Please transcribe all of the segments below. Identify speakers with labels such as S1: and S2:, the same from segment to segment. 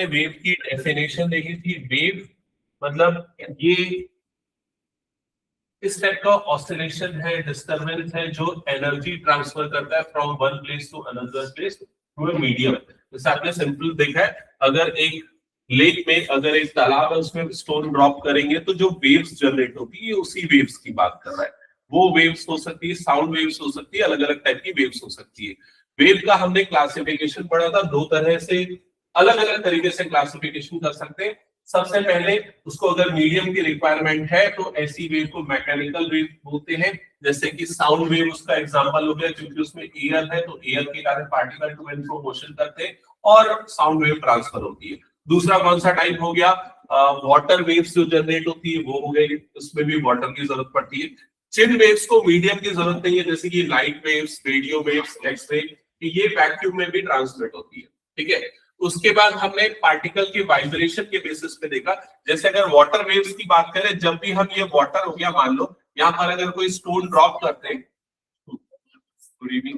S1: Wave की definition देखी थी। वेव मतलब ये इस टाइप का ऑसिलेशन है, डिस्टरबेंस है जो एनर्जी ट्रांसफर करता है from one place to another place through a medium. जैसे आपने सिंपल देखा है, अगर एक लेक में अगर एक तालाब है उसमें स्टोन ड्रॉप करेंगे तो जो वेव्स जनरेट होती है उसी वेव्स की बात कर रहा है। वो वेव्स हो सकती है, साउंड वेव्स हो सकती है, अलग अलग टाइप की वेव्स हो सकती है। वेव का हमने क्लासिफिकेशन पढ़ा था, दो तरह से अलग अलग तरीके से क्लासिफिकेशन कर सकते हैं। सबसे पहले उसको अगर मीडियम की रिक्वायरमेंट है तो ऐसी वेव को मैकेनिकल वेव बोलते हैं। जैसे कि साउंड वेव उसका एग्जांपल हो गया, क्योंकि उसमें एयर है तो एयर के कारण particle to and fro motion करते हैं और साउंड वेव ट्रांसफर होती है। दूसरा कौन सा टाइप हो गया, वाटर वेव्स जो जनरेट होती है वो हो गई, उसमें भी वाटर की जरूरत पड़ती है। जिन वेव्स को मीडियम की जरूरत नहीं है, जैसे कि light waves, radio waves, X-ray, ये वैक्यूम में भी ट्रांसमिट होती है। ठीक है, उसके बाद हमने पार्टिकल के वाइब्रेशन के बेसिस पे देखा। जैसे अगर वाटर वेव्स की बात करें, जब भी हम ये वाटर हो गया, मान लो यहाँ पर अगर कोई स्टोन ड्रॉप करते हैं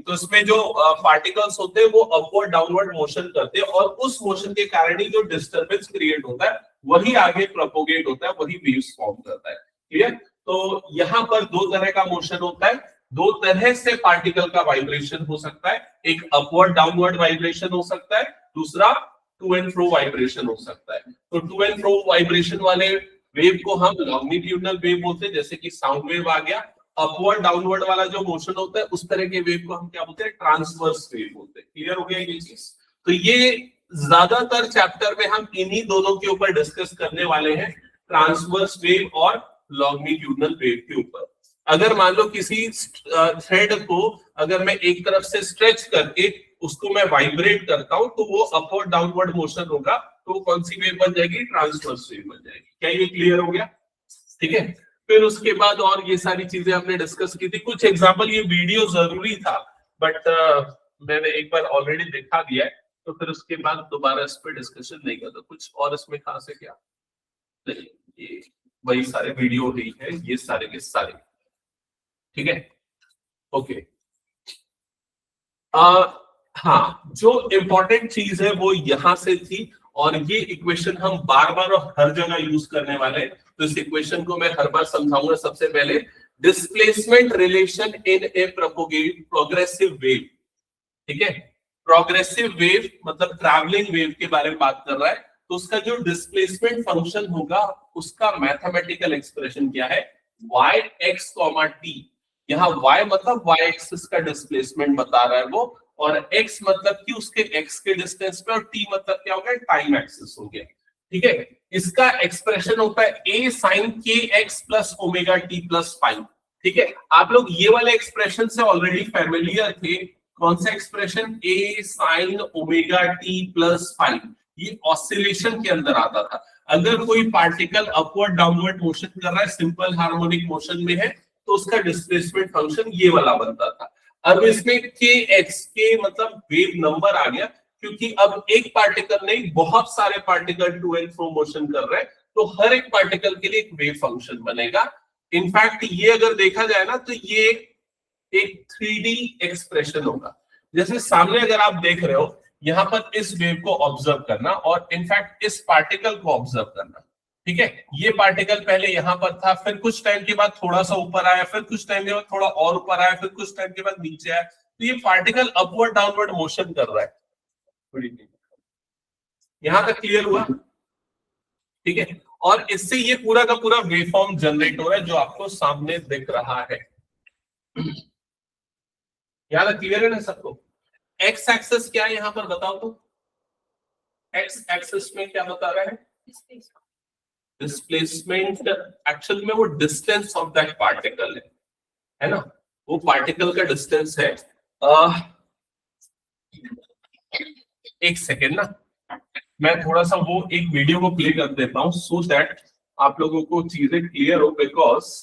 S1: तो इसमें जो पार्टिकल्स होते हैं वो अपवर्ड डाउनवर्ड मोशन करते हैं और उस मोशन के कारण ही जो डिस्टरबेंस क्रिएट होता है वही आगे प्रोपोगेट होता है, वही वेव्स फॉर्म करता है। क्लियर? तो यहाँ पर दो तरह का मोशन होता है, दो तरह से पार्टिकल का वाइब्रेशन हो सकता है। एक अपवर्ड डाउनवर्ड वाइब्रेशन हो सकता है, दूसरा टू एंड फ्रो वाइब्रेशन हो सकता है। तो टू एंड फ्रो वाइब्रेशन वाले वेव को हम लॉन्गिट्यूडनल वेव बोलते हैं, जैसे कि साउंड वेव आ गया। अपवर्ड डाउनवर्ड वाला जो मोशन होता है उस तरह के वेव को हम क्या बोलते हैं, ट्रांसवर्स वेव बोलते हैं। क्लियर हो गया ये चीज? तो ये ज्यादातर चैप्टर में हम इन्हीं दोनों के ऊपर डिस्कस करने वाले हैं, ट्रांसवर्स वेव और लॉन्गिट्यूडनल वेव के ऊपर। अगर मान लो किसी थ्रेड को अगर मैं एक तरफ से स्ट्रेच करके उसको मैं वाइब्रेट करता हूं तो वो अपवर्ड डाउनवर्ड मोशन होगा, तो वो कौन सी वेव बन जाएगी, ट्रांसवर्स वेव बन जाएगी। क्या ये क्लियर हो गया? ठीक है, फिर उसके बाद और ये सारी चीजें हमने डिस्कस की थी। कुछ एग्जांपल, ये वीडियो जरूरी था बट मैंने एक बार ऑलरेडी दिखा दिया है, तो फिर उसके बाद दोबारा इस पर डिस्कशन नहीं करता। कुछ और इसमें खास है क्या? नहीं, ये वही सारे वीडियो ही है, ये सारे के सारे। ठीक है, ओके। हाँ, जो इम्पोर्टेंट चीज है वो यहां से थी, और ये इक्वेशन हम बार बार और हर जगह यूज करने वाले हैं, तो इस इक्वेशन को मैं हर बार समझाऊंगा। सबसे पहले displacement relation in a progressive wave. ठीक है, प्रोग्रेसिव वेव मतलब ट्रैवलिंग वेव के बारे में बात कर रहा है, तो उसका जो डिस्प्लेसमेंट फंक्शन होगा उसका मैथमेटिकल एक्सप्रेशन क्या है, y x t। यहाँ y मतलब y एक्सिस का डिस्प्लेसमेंट बता रहा है वो, और x मतलब कि उसके x के डिस्टेंस पे, और t मतलब क्या हो गया, टाइम एक्सिस हो गया। ठीक है, इसका एक्सप्रेशन होता है a sin k x plus omega t plus five. ठीक है, आप लोग ये वाले एक्सप्रेशन से ऑलरेडी फेमिलियर थे। कौन सा expression, a sin omega t plus five, ये ऑसिलेशन के अंदर आता था। अगर कोई पार्टिकल अपवर्ड डाउनवर्ड मोशन कर रहा है, सिंपल हार्मोनिक मोशन में है, तो उसका डिस्प्लेसमेंट फंक्शन ये वाला बनता था। अब इसमें के एक्स के मतलब वेव नंबर आ गया, क्योंकि अब एक पार्टिकल नहीं बहुत सारे particle to and fro motion कर रहे हैं, तो हर एक पार्टिकल के लिए एक वेव फंक्शन बनेगा। इनफैक्ट ये अगर देखा जाए ना तो ये एक 3D एक्सप्रेशन होगा। जैसे सामने अगर आप देख रहे हो, यहां पर इस वेव को ऑब्जर्व करना और इनफैक्ट इस पार्टिकल को ऑब्जर्व करना। ठीक है, ये पार्टिकल पहले यहां पर था, फिर कुछ टाइम के बाद थोड़ा सा ऊपर आया, फिर कुछ टाइम के बाद थोड़ा और ऊपर आया, फिर कुछ टाइम के बाद नीचे आया, तो ये पार्टिकल अपवर्ड डाउनवर्ड मोशन कर रहा है। यहां तक क्लियर हुआ? ठीक है, और इससे ये पूरा का पूरा वेवफॉर्म जनरेट हो रहा है जो आपको सामने दिख रहा है। यहां तक क्लियर है ना सबको? एक्स एक्सेस क्या है यहां पर बताओ तो? एक्स एक्सेस में क्या बता रहा है? डिस्प्लेसमेंट एक्चुअल में वो डिस्टेंस ऑफ दैट पार्टिकल है ना, वो पार्टिकल का डिस्टेंस है। एक सेकेंड ना, मैं थोड़ा सा वो एक वीडियो को प्ले कर देता हूं सो दैट आप लोगों को चीजें क्लियर हो, बिकॉज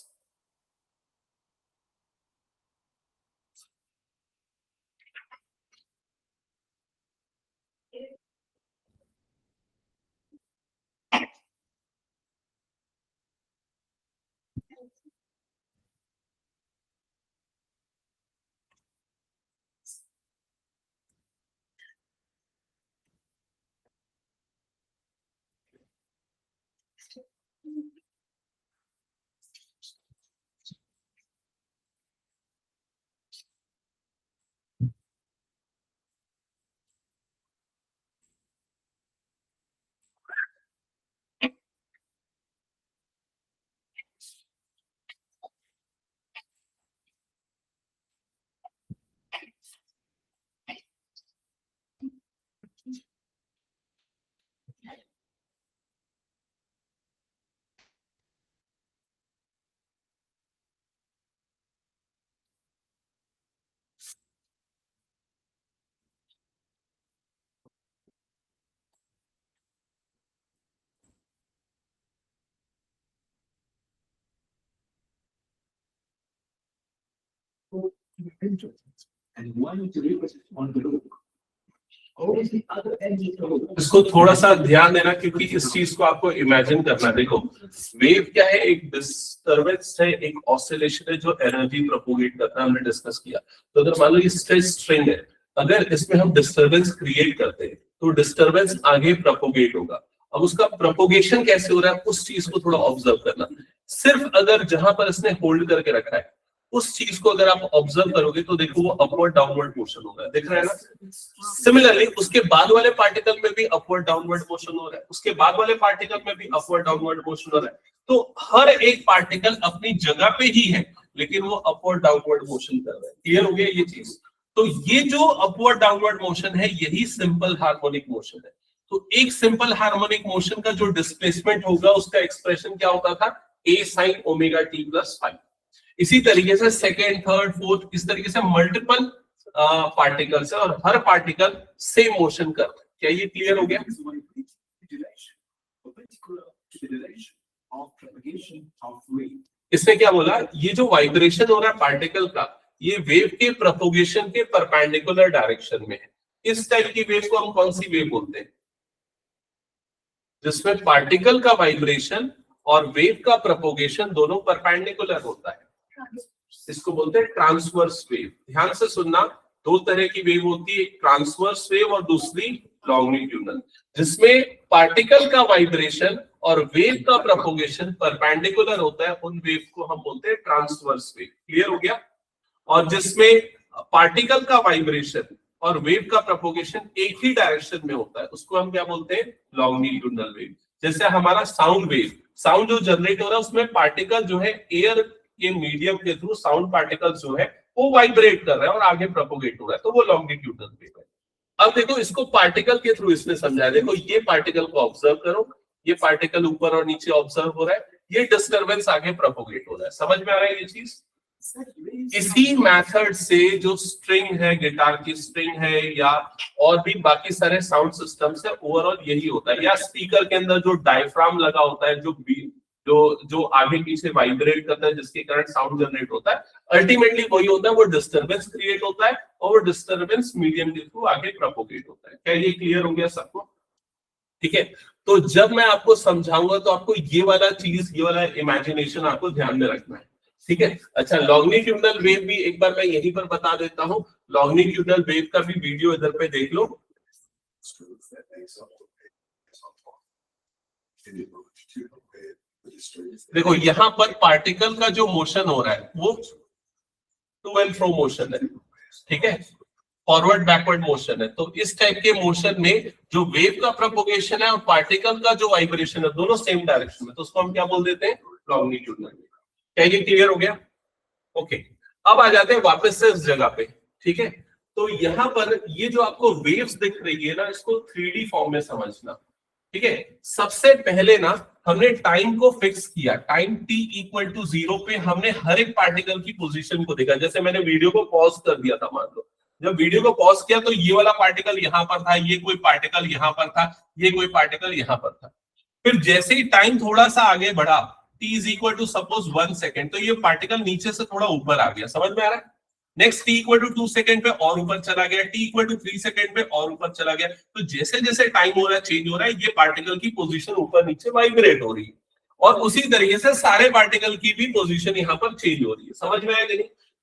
S1: इसको थोड़ा सा ध्यान देना, क्योंकि इस चीज को आपको इमेजिन करना। देखो वेव क्या है, एक डिस्टरबेंस है, एक ऑसिलेशन है जो एनर्जी प्रोपोगेट करता है, हमने डिस्कस किया। तो अगर मान लो ये स्ट्रेच स्ट्रिंग है, अगर इसमें हम डिस्टरबेंस क्रिएट करते हैं तो डिस्टरबेंस आगे प्रोपोगेट होगा। अब उसका प्रोपोगेशन कैसे हो रहा है उस चीज को थोड़ा ऑब्जर्व करना। सिर्फ अगर जहां पर इसने होल्ड करके रखा है उस चीज को अगर आप ऑब्जर्व करोगे तो देखो वो अपवर्ड डाउनवर्ड मोशन हो रहा है, दिख रहा है ना। सिमिलरली उसके बाद वाले पार्टिकल में भी अपवर्ड डाउनवर्ड मोशन हो रहा है, उसके बाद वाले पार्टिकल में भी अपवर्ड डाउनवर्ड मोशन हो रहा है। तो हर एक पार्टिकल अपनी जगह पे ही है, लेकिन वो अपवर्ड डाउनवर्ड मोशन कर रहा है। क्लियर हो गया ये चीज? तो ये जो अपवर्ड डाउनवर्ड मोशन है यही सिंपल हार्मोनिक मोशन है। तो एक सिंपल हार्मोनिक मोशन का जो डिस्प्लेसमेंट होगा उसका एक्सप्रेशन क्या होता था, a sin omega t plus five. इसी तरीके से सेकेंड, थर्ड, फोर्थ, इस तरीके से मल्टीपल पार्टिकल्स है और हर पार्टिकल सेम मोशन कर रहा है। क्या ये क्लियर हो गया? इसने क्या बोला, ये जो वाइब्रेशन हो रहा है पार्टिकल का, ये वेव के प्रोपोगेशन के परपेंडिकुलर डायरेक्शन में है। इस टाइप की वेव को हम कौन सी वेव बोलते हैं? जिसमें पार्टिकल का वाइब्रेशन और वेव का प्रोपोगेशन दोनों परपेंडिकुलर होता है, इसको बोलते हैं ट्रांसवर्स वेव। ध्यान से सुनना, दो तरह की वेव होती है, एक ट्रांसवर्स वेव और दूसरी लॉन्गिट्यूडनल, जिसमें पार्टिकल का वाइब्रेशन और वेव का प्रोपोगेशन परपेंडिकुलर होता है, उन वेव को हम बोलते हैं ट्रांसवर्स वेव। क्लियर हो गया? और जिसमें पार्टिकल का वाइब्रेशन और वेव का प्रोपोगेशन एक ही डायरेक्शन में होता है, उसको हम क्या बोलते हैं, लॉन्गिट्यूडनल वेव। जैसे हमारा साउंड वेव, साउंड जो जनरेट हो रहा है उसमें पार्टिकल जो है एयर के मीडियम के थ्रू साउंड पार्टिकल जो है वो वाइब्रेट कर रहा है और आगे प्रोपोगेट हो रहा है, तो वो लॉन्गिट्यूडनल वेव है। अब देखो इसको पार्टिकल के थ्रू इसने समझाया। देखो ये पार्टिकल को ऑब्जर्व करो, ये पार्टिकल ऊपर और नीचे ऑब्जर्व हो रहा है, ये डिस्टरबेंस आगे प्रोपोगेट हो रहा है। समझ में आ रहा है ये चीज? इसी मेथड से जो स्ट्रिंग है, गिटार की स्ट्रिंग है या और भी बाकी सारे साउंड सिस्टम्स है, ओवरऑल यही होता है। या स्पीकर के अंदर जो डायफ्राम लगा होता है, जो आगे पीछे वाइब्रेट करता है, जिसके कारण साउंड जनरेट होता है, अल्टीमेटली वही होता है, वो डिस्टरबेंस क्रिएट होता है और वो डिस्टरबेंस मीडियम के थ्रू आगे प्रोपोगेट होता है। क्या ये क्लियर हो गया सबको? ठीक है, तो जब मैं आपको समझाऊंगा तो आपको ये वाला चीज, ये वाला इमेजिनेशन आपको ध्यान में रखना है। ठीक है, अच्छा लॉन्गिट्यूडनल वेव भी एक बार मैं यहीं पर बता देता हूं। लॉन्गिट्यूडनल वेव का भी वीडियो इधर पे देख लो। देखो यहाँ पर पार्टिकल का जो मोशन हो रहा है वो टू एंड फ्रो मोशन है, ठीक है, फॉरवर्ड बैकवर्ड मोशन है। तो इस टाइप के मोशन में जो वेव का प्रोपोगेशन है और पार्टिकल का जो वाइब्रेशन है दोनों सेम डायरेक्शन में, तो उसको हम क्या बोल देते हैं, लॉन्गिट्यूडनल। क्या ये क्लियर हो गया? ओके, अब आ जाते हैं वापस से इस जगह पे। ठीक है, तो यहाँ पर ये जो आपको वेव्स दिख रही है ना, इसको 3D फॉर्म में समझना। ठीक है, सबसे पहले ना हमने टाइम को फिक्स किया, टाइम t इक्वल टू 0 पे हमने हर एक पार्टिकल की पोजीशन को देखा। जैसे मैंने वीडियो को पॉज कर दिया था, मान लो जब वीडियो को पॉज किया तो ये वाला पार्टिकल यहाँ पर था, ये कोई पार्टिकल यहाँ पर था, ये कोई पार्टिकल यहाँ पर था। फिर जैसे ही टाइम थोड़ा सा आगे बढ़ा, t is equal to suppose 1 second, तो ये पार्टिकल नीचे से थोड़ा ऊपर आ गया। समझ में आ रहा है? Next t equal to 2 second पे और ऊपर चला गया, t इक्वल टू 3 सेकेंड पे और ऊपर चला गया। तो जैसे जैसे टाइम हो रहा है, चेंज हो रहा है, ये पार्टिकल की पोजीशन ऊपर नीचे वाइब्रेट हो रही है और उसी तरीके से सारे पार्टिकल की भी पोजीशन यहाँ पर चेंज हो रही है। समझ में आया नहीं?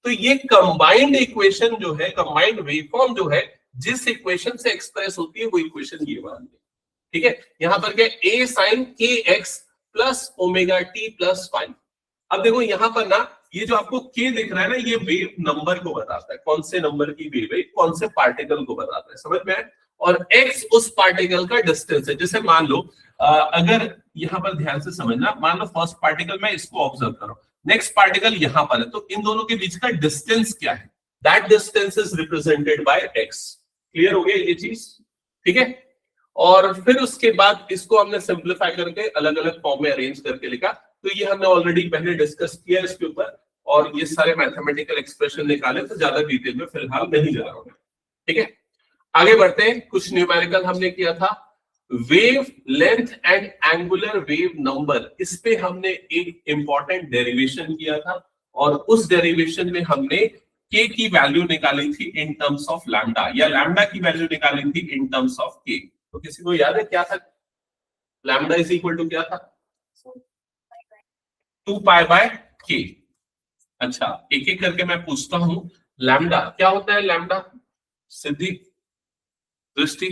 S1: तो ये कंबाइंड इक्वेशन जो है, कंबाइंड वेवफॉर्म जो है, जिस इक्वेशन से एक्सप्रेस होती है वो इक्वेशन ये वाली है। ठीक है, यहाँ पर क्या a sin kx plus omega T plus 5। अब देखो यहां पर ना ये जो आपको k दिख रहा है ना, ये वेव नंबर को बताता है, कौन से नंबर की वेव है, कौन से पार्टिकल को बताता है, समझ में आए? और x उस पार्टिकल का डिस्टेंस है। जैसे मान लो अगर यहां पर ध्यान से समझना, मान लो फर्स्ट पार्टिकल मैं इसको ऑब्जर्व करो, नेक्स्ट पार्टिकल यहां पर है, तो इन दोनों के बीच का डिस्टेंस क्या है? That distance is represented by x। Clear हो गया ये चीज? ठीक है। और फिर उसके बाद इसको हमने सिंप्लीफाई करके अलग अलग फॉर्म में अरेंज करके लिखा, तो ये हमने ऑलरेडी पहले डिस्कस किया इसके ऊपर, और ये सारे मैथमेटिकल एक्सप्रेशन निकाले, तो ज्यादा डिटेल में फिलहाल नहीं जा रहा हूं। ठीक है, आगे बढ़ते हैं। कुछ न्यूमेरिकल हमने किया था, wave length and angular wave number, इस पे हमने एक इंपॉर्टेंट डेरिवेशन किया था, और उस डेरिवेशन में हमने k की वैल्यू निकाली थी इन टर्म्स ऑफ लैम्डा, या लैम्डा की वैल्यू निकाली थी इन टर्म्स ऑफ k। तो किसी को याद है क्या था? लैम्डा इज इक्वल टू क्या था? 2 पाई बाय k। अच्छा, एक एक करके मैं पूछता हूं, लैम्डा क्या होता है? लैम्डा सिद्धि, दृष्टि,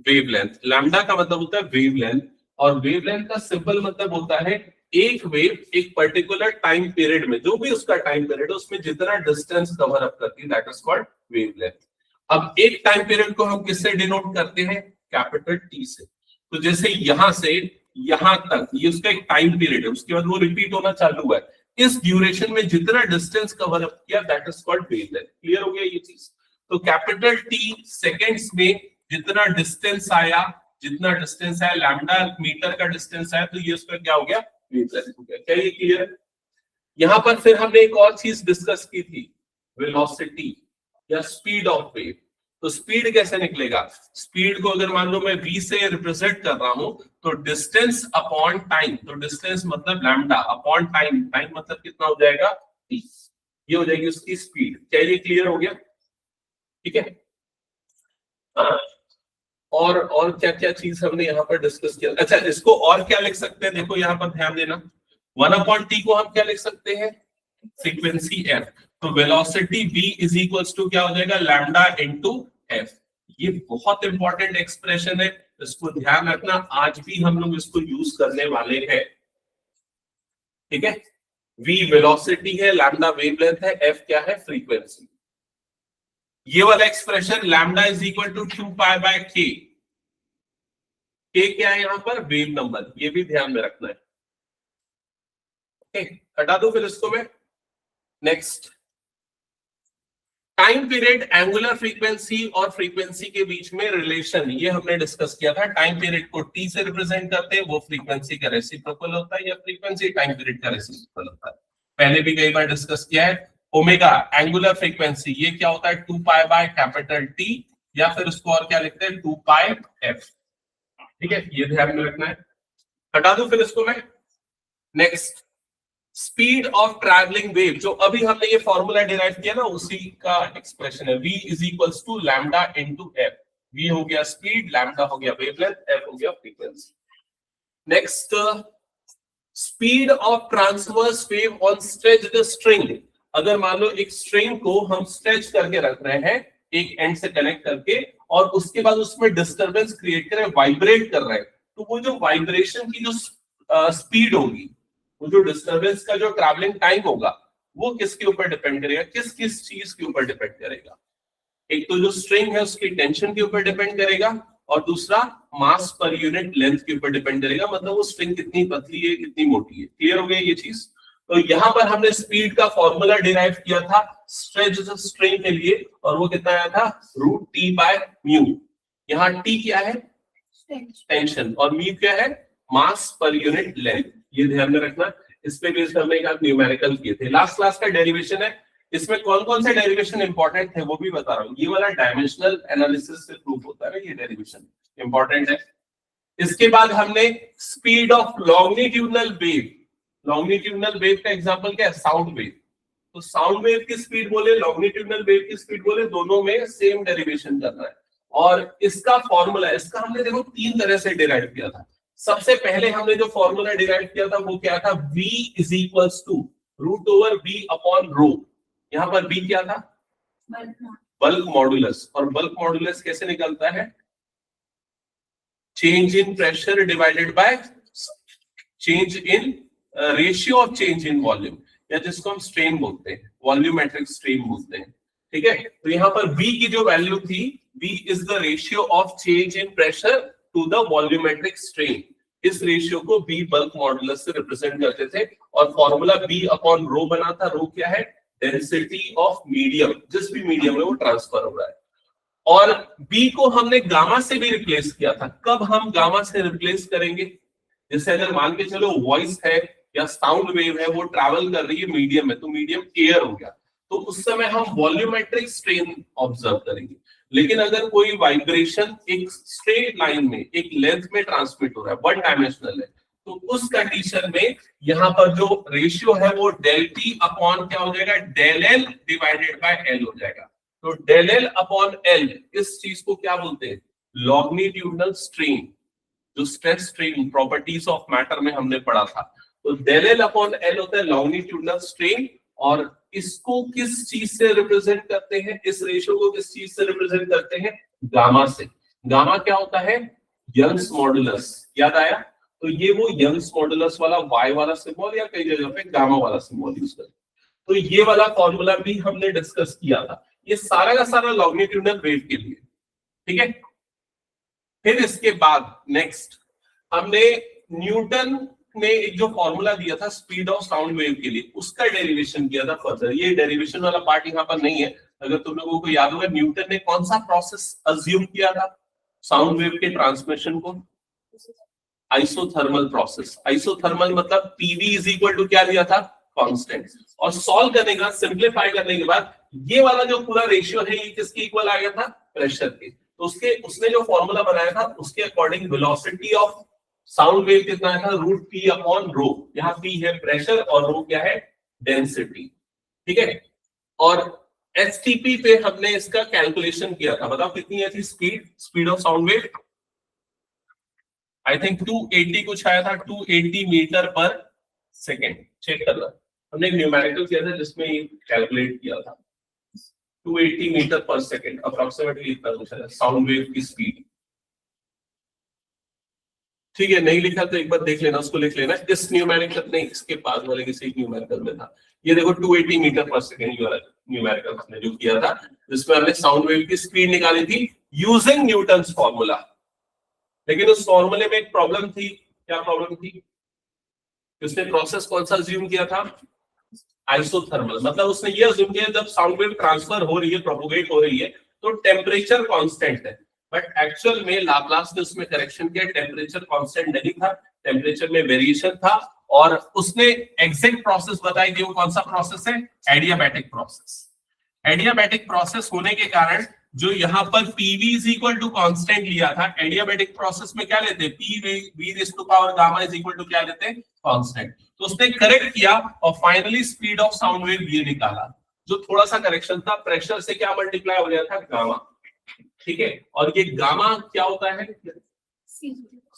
S1: वेवलेंथ। लैम्डा का मतलब होता है वेवलेंथ, और वेवलेंथ का सिंपल मतलब होता है एक वेव एक पर्टिकुलर टाइम पीरियड में, जो भी उसका टाइम पीरियड है, उसमें जितना डिस्टेंस कवर अप करती है, दैट इज कॉल्ड वेवलेंथ। अब एक टाइम पीरियड को हम किससे डिनोट करते हैं? कैपिटल टी से। तो जैसे यहां से यहां तक ये उसका एक टाइम पीरियड है, उसके बाद वो रिपीट होना चालू हुआ है, इस ड्यूरेशन में जितना डिस्टेंस कवर अप किया, that is called wavelength. Clear हो गया ये चीज? तो कैपिटल टी सेकेंड्स में जितना डिस्टेंस आया, लैम्डा मीटर का डिस्टेंस आया, तो ये उसका क्या हो गया? वेवलेंथ हो गया। क्या ये क्लियर है? यहां पर फिर हमने एक और चीज डिस्कस की थी, वेलोसिटी या स्पीड ऑफ वेव। तो स्पीड कैसे निकलेगा? स्पीड को अगर मान लो मैं v से रिप्रेजेंट कर रहा हूं, तो डिस्टेंस अपॉन टाइम, तो डिस्टेंस मतलब लैम्डा अपॉन टाइम, टाइम मतलब कितना हो जाएगा? t। ये हो जाएगी उसकी स्पीड। क्या ये क्लियर हो गया? ठीक है। और क्या क्या चीज हमने यहाँ पर डिस्कस किया? अच्छा, इसको और क्या लिख सकते हैं? देखो यहाँ पर ध्यान देना, 1/t को हम क्या लिख सकते हैं? Frequency f। तो velocity v is equals to क्या हो जाएगा? Lambda into f। ये बहुत इंपॉर्टेंट एक्सप्रेशन है, इसको ध्यान रखना, आज भी हम लोग इसको यूज करने वाले हैं। ठीक है, v वेलोसिटी है, लैम्डा वेवलेंथ है, f क्या है? फ्रीक्वेंसी। ये वाला expression lambda is equal to 2 pi by k, k क्या है यहां पर? वेव नंबर, ये भी ध्यान में रखना है। ओके, हटा दो फिर इसको मैं। Next, time period, angular frequency और फ्रीक्वेंसी के बीच में रिलेशन, ये हमने डिस्कस किया था। टाइम पीरियड को t से रिप्रेजेंट करते हैं, वो फ्रीक्वेंसी का रेसिप्रोकल होता है, या फ्रीक्वेंसी टाइम पीरियड का रेसिप्रोकल होता है। पहले भी कई बार डिस्कस किया है। ओमेगा एंगुलर फ्रीक्वेंसी, ये क्या होता है? 2 पाई बाय कैपिटल टी, या फिर उसको और क्या लिखते हैं? 2 पाई f। ठीक है, ये ध्यान में रखना है। हटा दो फिर इसको मैं। Next, speed of travelling wave, जो अभी हमने ये फॉर्मूला डिराइव किया ना, उसी का एक्सप्रेशन है, v is equals to lambda into f। v हो गया स्पीड, लैम्डा हो गया वेवलेंथ, f हो गया frequency. Next, speed of transverse wave on stretched string. अगर मान लो एक स्ट्रिंग को हम स्ट्रेच करके रख रहे हैं, एक एंड से कनेक्ट करके, और उसके बाद उसमें डिस्टरबेंस क्रिएट कर रहे हैं, वाइब्रेट कर रहे हैं, तो वो जो वाइब्रेशन की जो स्पीड होगी, वो जो डिस्टरबेंस का जो ट्रैवलिंग टाइम होगा, वो किसके ऊपर डिपेंड करेगा? किस किस चीज के ऊपर डिपेंड करेगा? एक तो जो स्ट्रिंग है उसकी टेंशन के ऊपर डिपेंड करेगा, और दूसरा मास पर यूनिट लेंथ के ऊपर डिपेंड करेगा, मतलब वो स्ट्रिंग कितनी पतली है, कितनी मोटी है। क्लियर हो गया ये चीज? तो यहां पर हमने स्पीड का फॉर्मूला डिराइव किया था स्ट्रेच्ड स्ट्रिंग के लिए, और वो कितना आया था? √t by mu. यहाँ t क्या है? टेंशन, और म्यू क्या है? मास पर यूनिट लेंथ। ये ध्यान में रखना। इस पे बेस्ड हमने एक न्यूमेरिकल किए थे। लास्ट क्लास का डेरिवेशन है, इसमें कौन कौन से डेरिवेशन इंपॉर्टेंट थे वो भी बता रहा हूँ। ये वाला डायमेंशनल एनालिसिस से प्रूफ होता है ना, ये डेरिवेशन इंपॉर्टेंट है। इसके बाद हमने speed of longitudinal wave, longitudinal wave का एग्जांपल क्या है? Sound wave. तो साउंड वेव की स्पीड बोले, लॉन्गिट्यूडनल वेव की स्पीड बोले, दोनों में सेम डेरिवेशन करना है। और इसका फॉर्मूला, इसका हमने देखो 3 तरह से डिराइव किया था। सबसे पहले हमने जो फॉर्मूला डिराइव किया था वो क्या था? v is equals to √v upon rho. यहां पर v क्या था? Bulk modulus. और बल्क मॉडुलस कैसे निकलता है? Change in pressure divided by change in ratio of change in volume, या जिसको हम स्ट्रेन बोलते हैं, वॉल्यूमेट्रिक स्ट्रेन बोलते हैं। ठीक है, तो यहाँ पर V की जो वैल्यू थी, V is the ratio of change in pressure to the volumetric strain. इस रेशियो को V बल्क मॉडुलस से रिप्रेजेंट करते थे, और फॉर्मूला B अपॉन रो बना था। रो क्या है? डेंसिटी ऑफ मीडियम, जिस भी मीडियम में वो ट्रांसफर हो रहा है। और B को हमने गामा से भी रिप्लेस किया था। कब हम गामा से रिप्लेस करेंगे? जैसे अगर मान के चलो वॉइस है या साउंड वेव है, वो ट्रैवल कर रही है मीडियम में, तो मीडियम एयर हो गया, तो उस समय हम वॉल्यूमेट्रिक स्ट्रेन ऑब्जर्व करेंगे। लेकिन अगर कोई वाइब्रेशन एक स्ट्रेट लाइन में, एक लेंथ में ट्रांसमिट हो रहा है, वन डायमेंशनल है, तो उस कंडीशन में यहाँ पर जो रेशियो है वो डेल टी अपॉन क्या हो जाएगा? Del L divided by L हो जाएगा। तो डेल एल अपॉन एल, इस चीज को क्या बोलते हैं? लॉन्गिट्यूडनल स्ट्रेन, जो stress strain properties of matter में हमने पढ़ा था। तो डेल एल अपॉन एल होता है लॉन्गिट्यूडनल स्ट्रेन, और इसको किस चीज से रिप्रेजेंट करते हैं? इस रेशियो को किस चीज से रिप्रेजेंट करते हैं? गामा से। गामा क्या होता है? Young's modulus. याद आया? तो ये वो यंग्स मॉडुलस वाला वाई वाला सिंबल, या कई जगह पे गामा वाला सिंबल यूज करते हैं। तो ये वाला फॉर्मूला भी हमने डिस्कस किया था। ये सारा का सारा लॉन्गिट्यूडनल वेव के लिए। ठीक है, फिर इसके बाद नेक्स्ट हमने न्यूटन ने एक जो फॉर्मूला दिया था स्पीड ऑफ साउंड वेव के लिए, उसका डेरिवेशन किया था फर्दर। ये डेरिवेशन वाला पार्ट यहाँ पर नहीं है। अगर तुम लोगों को याद होगा, न्यूटन ने कौन सा प्रोसेस अज्यूम किया था साउंड वेव के ट्रांसमिशन को? Isothermal process. आइसोथर्मल मतलब पीवी इज इक्वल टू क्या दिया था? कांस्टेंट। और सॉल्व करने के बाद, सिंप्लीफाई करने के बाद, ये वाला जो पूरा रेशियो है ये किसके इक्वल आ गया था? प्रेशर के। तो उसने जो फॉर्मूला बनाया था उसके according velocity of sound wave कितना था? Root P upon rho. यहाँ पी है प्रेशर और रो क्या है? डेंसिटी। ठीक है, और एसटीपी पे हमने इसका कैलकुलेशन किया था। बताओ कितनी है थी speed of sound wave? I think 280 कुछ आया था, 280 मीटर पर सेकेंड। चेक करना, हमने एक न्यूमेरिकल किया था जिसमें कैलकुलेट किया था। 280 मीटर पर सेकेंड अप्रोक्सीमेटली इतना कुछ है साउंड वेव की स्पीड। ठीक है, नहीं लिखा तो एक बार देख लेना, उसको लिख लेना। इस न्यूमेरिकल नहीं, इसके पास वाले किसी न्यूमेरिकल में था। ये देखो 280 मीटर पर सेकेंड न्यूमेरिकल हमने जो किया था, जिसमें हमने साउंड वेव की स्पीड निकाली थी यूजिंग न्यूटन्स फॉर्मूला। लेकिन उस फॉर्मूले में एक प्रॉब्लम थी। क्या प्रॉब्लम थी? उसने प्रोसेस कौन सा अज्यूम किया था? आइसोथर्मल। मतलब उसने ये अज्यूम किया जब साउंड वेव ट्रांसफर हो रही है, प्रोपोगेट हो रही है, तो टेम्परेचर कांस्टेंट है। बट एक्चुअल में लाप्लास ने उसमें करेक्शन किया, टेम्परेचर कांस्टेंट नहीं था, टेम्परेचर में वेरिएशन था। और उसने एग्जैक्ट प्रोसेस बताई थी। वो कौन सा प्रोसेस है? Adiabatic process. एडियाबैटिक प्रोसेस होने के कारण जो यहाँ पर PV is equal to constant लिया था, एडियाबैटिक प्रोसेस में क्या लेते हैं? PV raised to power gamma is equal to क्या लेते हैं? कांस्टेंट। तो उसने करेक्ट किया और finally speed of sound wave ये निकाला। जो थोड़ा सा करेक्शन था, प्रेशर से क्या मल्टीप्लाई हो गया था? गामा। ठीक है, और ये गामा क्या होता है?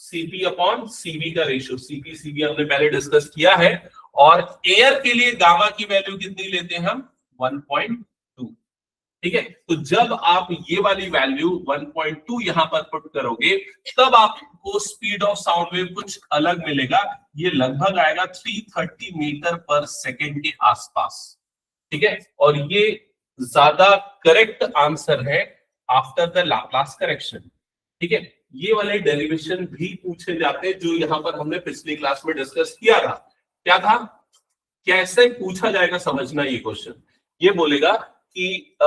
S1: CP अपॉन CV का रेशियो। CP CV हमने पहले डिस्कस किया है। और एयर के लिए गामा की वैल्यू कितनी लेते हैं हम? 1.2। ठीक है, तो जब आप ये वाली वैल्यू 1.2 यहां पर पुट करोगे, तब आपको स्पीड ऑफ साउंड वेव कुछ अलग मिलेगा। ये लगभग आएगा 330 मीटर पर सेकेंड के आसपास। ठीक है, और ये ज्यादा करेक्ट आंसर है आफ्टर द लाप्लास करेक्शन। ठीक है, ये वाले डेरिवेशन भी पूछे जाते हैं जो यहां पर हमने पिछली क्लास में डिस्कस किया था। क्या था? कैसे पूछा जाएगा समझना ये क्वेश्चन। ये बोलेगा कि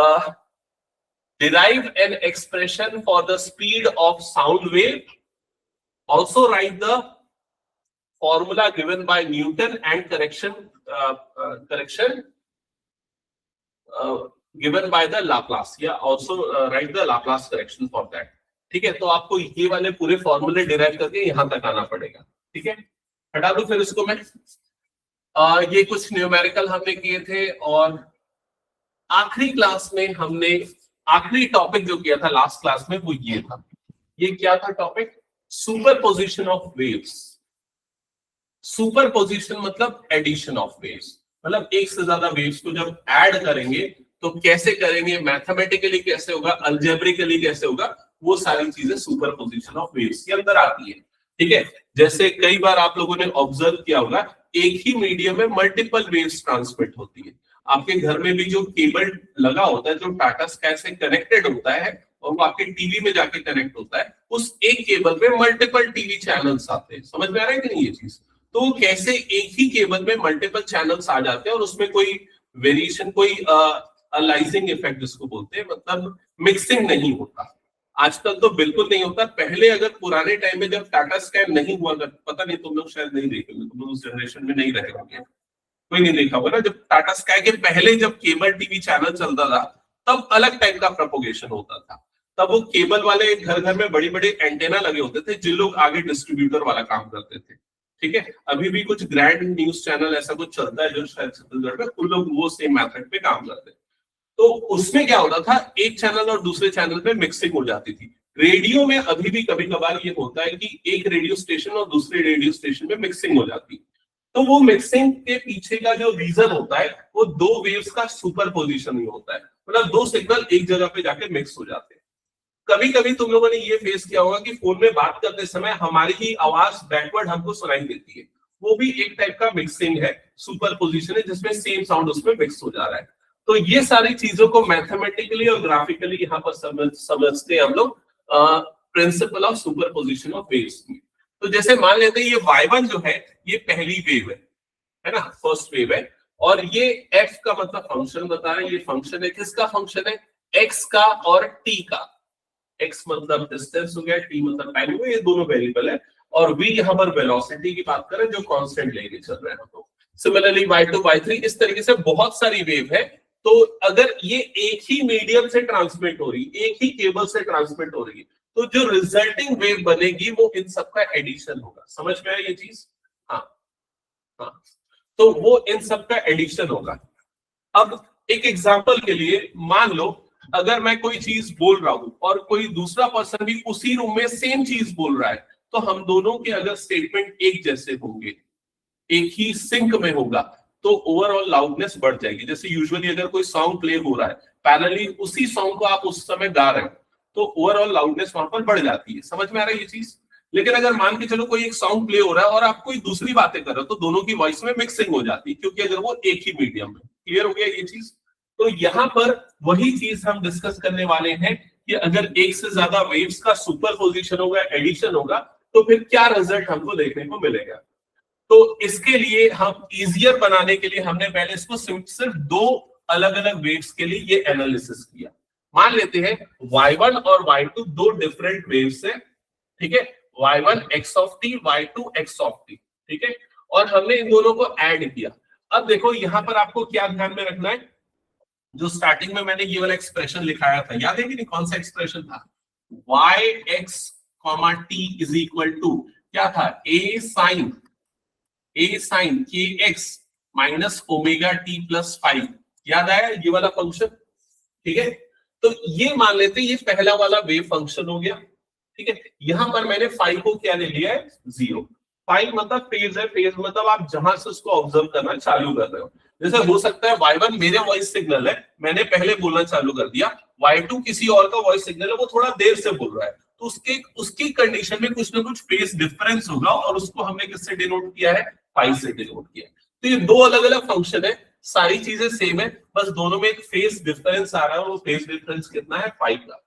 S1: derive an expression for the speed of sound wave, also write the formula given by Newton and correction given by the Laplace, या also write the Laplace correction for that। ठीक है, तो आपको ये वाले पूरे फॉर्मूले डिराइव करके यहां तक आना पड़ेगा। ठीक है, हटा दो फिर इसको मैं। ये कुछ न्यूमेरिकल हमने किए थे, और आखिरी क्लास में हमने आखिरी टॉपिक जो किया था लास्ट क्लास में, वो ये था। ये क्या था topic? Superposition of waves. Superposition मतलब एडिशन ऑफ वेव्स, मतलब एक से ज्यादा वेव्स को जब ऐड करेंगे तो कैसे करेंगे, मैथमेटिकली कैसे होगा, अलजेब्रिकली कैसे होगा, वो सारी चीजें सुपरपोजिशन ऑफ वेव्स के अंदर आती है। ठीक है, जैसे कई बार आप लोगों ने ऑब्जर्व किया होगा, एक ही मीडियम में मल्टीपल वेव्स ट्रांसमिट होती है। आपके घर में भी जो केबल लगा होता है, जो टाटा स्काई से कनेक्टेड होता है और वो आपके टीवी में जाके कनेक्ट होता है, उस एक केबल में मल्टीपल टीवी चैनल्स आते हैं। समझ में आ रहा है कि नहीं ये चीज? तो कैसे एक ही केबल में मल्टीपल चैनल्स आ जाते हैं और उसमें कोई वेरिएशन, कोई अलाइजिंग इफेक्ट जिसको बोलते हैं, मतलब मिक्सिंग नहीं होता। आजकल तो बिल्कुल नहीं होता। पहले अगर पुराने टाइम में जब टाटा स्काई नहीं हुआ, पता नहीं तुम लोग शायद नहीं देखे, तुम लोग उस जनरेशन में नहीं रहे होंगे, कोई नहीं देखा होगा ना, जब टाटा स्काई के पहले जब केबल टीवी चैनल चलता था तब अलग टाइप का प्रोपोगेशन होता था। तब वो केबल वाले घर घर में बड़ी बड़ी एंटेना लगे होते थे, जिन लोग आगे डिस्ट्रीब्यूटर वाला काम करते थे। ठीक है, अभी भी कुछ ग्रैंड न्यूज चैनल ऐसा कुछ चलता है जो शायद छत्तीसगढ़ में, उन लोग वो सेम मेथड पे काम करते हैं। तो उसमें क्या होता था, एक चैनल और दूसरे चैनल पे मिक्सिंग हो जाती थी। रेडियो में अभी भी कभी कभार ये होता है कि एक रेडियो स्टेशन और दूसरे रेडियो स्टेशन में मिक्सिंग हो जाती है। तो वो मिक्सिंग के पीछे का जो रीजन होता है, वो दो वेव्स का सुपरपोजिशन ही होता है, मतलब दो सिग्नल एक जगह पे जाके मिक्स हो जाते हैं। कभी कभी तुम लोगों ने ये फेस किया होगा कि फोन में बात करते समय हमारी ही आवाज बैकवर्ड हमको सुनाई देती है, वो भी एक टाइप का मिक्सिंग है, सुपरपोजिशन है, जिसमें सेम साउंड उसमें मिक्स हो जा रहा है। तो ये सारी चीजों को मैथमेटिकली और ग्राफिकली यहाँ पर समझते हैं हम लोग principle of superposition of waves में। तो जैसे मान लेते हैं ये y1 जो है ये पहली वेव है ना, फर्स्ट वेव है, और ये f का मतलब फंक्शन बता रहे हैं, ये फंक्शन है, किसका फंक्शन है, x का और t का। x मतलब डिस्टेंस हो गया, t मतलब टाइम हो गया, ये दोनों वेरिएबल है, और v यहाँ पर वेलोसिटी की बात करें जो कांस्टेंट लेके चल रहे हैं। तो सिमिलरली y2 y3 इस तरीके से बहुत सारी वेव है। तो अगर ये एक ही मीडियम से ट्रांसमिट हो रही, एक ही केबल से ट्रांसमिट हो रही है, तो जो रिजल्टिंग वेव बनेगी वो इन सबका एडिशन होगा। समझ में आया ये चीज? हाँ हाँ, तो वो इन सबका एडिशन होगा। अब एक एग्जांपल के लिए मान लो, अगर मैं कोई चीज बोल रहा हूं और कोई दूसरा पर्सन भी उसी रूम में सेम चीज बोल रहा है, तो हम दोनों के अगर स्टेटमेंट एक जैसे होंगे, एक ही सिंक में होगा, तो ओवरऑल लाउडनेस बढ़ जाएगी। जैसे यूजुअली अगर कोई सॉन्ग प्ले हो रहा है, पैरेलली उसी सॉन्ग को आप उस समय गा रहे हो, तो ओवरऑल लाउडनेस वहां पर बढ़ जाती है। समझ में आ रहा है ये चीज? लेकिन अगर मान के चलो कोई एक सॉन्ग प्ले हो रहा है और आप कोई दूसरी बातें कर रहे हो, तो दोनों की वॉइस में मिक्सिंग हो जाती है, क्योंकि अगर वो एक ही मीडियम में। क्लियर हो गया ये चीज? तो यहाँ पर वही चीज हम डिस्कस करने वाले हैं कि अगर एक से ज्यादा वेव्स का सुपरपोजिशन होगा, एडिशन होगा, तो फिर क्या रिजल्ट हमको देखने को मिलेगा। तो इसके लिए हम इजियर बनाने के लिए हमने पहले इसको सिर्फ दो अलग अलग वेव्स के लिए ये एनालिसिस किया। मान लेते हैं y1 और y2 दो डिफरेंट वेव्स है, ठीक है, y1 x of t, y2 x of t, ठीक है, और हमने इन दोनों को ऐड किया। अब देखो यहाँ पर आपको क्या ध्यान में रखना है, जो स्टार्टिंग में मैंने ये वाला एक्सप्रेशन लिखाया था, याद है कि नहीं, कौन सा एक्सप्रेशन था, yx, t is equal to क्या था, a sin kx minus omega t plus 5। याद आया ये वाला फंक्शन? ठीक है, तो ये मान लेते हैं ये पहला वाला वेव फंक्शन हो गया। ठीक है, यहां पर मैंने 5 को क्या ले लिया है, 0। 5 मतलब फेज है, फेज मतलब आप जहां से उसको ऑब्जर्व करना चालू कर रहे हो। जैसे हो सकता है y1 मेरे वॉइस सिग्नल है, मैंने पहले बोलना चालू कर दिया, y2 किसी और का वॉइस सिग्नल है, वो थोड़ा देर से बोल रहा है, तो उसकी कंडीशन में कुछ ना कुछ फेज डिफरेंस होगा, और उसको हमने किससे डिनोट किया है, 5 से डिनोट किया। तो ये दो अलग अलग फंक्शन है, सारी चीजें सेम है, बस दोनों में एक फेज डिफरेंस आ रहा है, और वो फेज डिफरेंस कितना है, 5 का।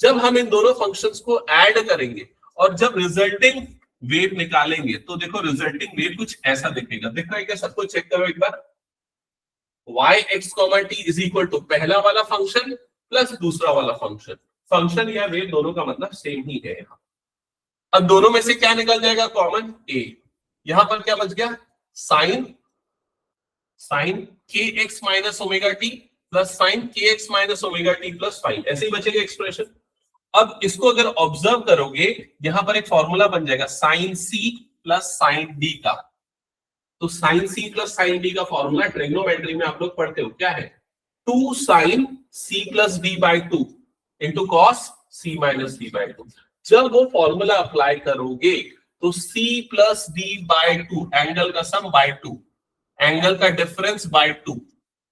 S1: जब हम इन दोनों फंक्शंस को ऐड करेंगे और जब रिजल्टिंग वेव निकालेंगे, तो देखो रिजल्टिंग वेव कुछ ऐसा दिखेगा। दिख रहा है क्या सबको? चेक करो एक बार, yx, t is equal to पहला वाला फंक्शन प्लस दूसरा वाला फंक्शन। फंक्शन या वेव दोनों का मतलब सेम ही है यहाँ। अब दोनों में से क्या निकल जाएगा, कॉमन a। यहां पर क्या बच गया, sine kx minus omega T plus sine kx minus omega T plus 5, ऐसे ही बचेगा एक्सप्रेशन। अब इसको अगर ऑब्जर्व करोगे, यहां पर एक फॉर्मूला बन जाएगा sine C plus sine D का। तो sine C plus sine D का फॉर्मूला ट्रिग्नोमेट्री में आप लोग पढ़ते हो, क्या है, 2 sine C plus D by 2 into cos C minus D by 2। जब वो फॉर्मूला अप्लाई करोगे तो c plus D by 2, angle का सम बाई 2, एंगल का डिफरेंस बाई 2,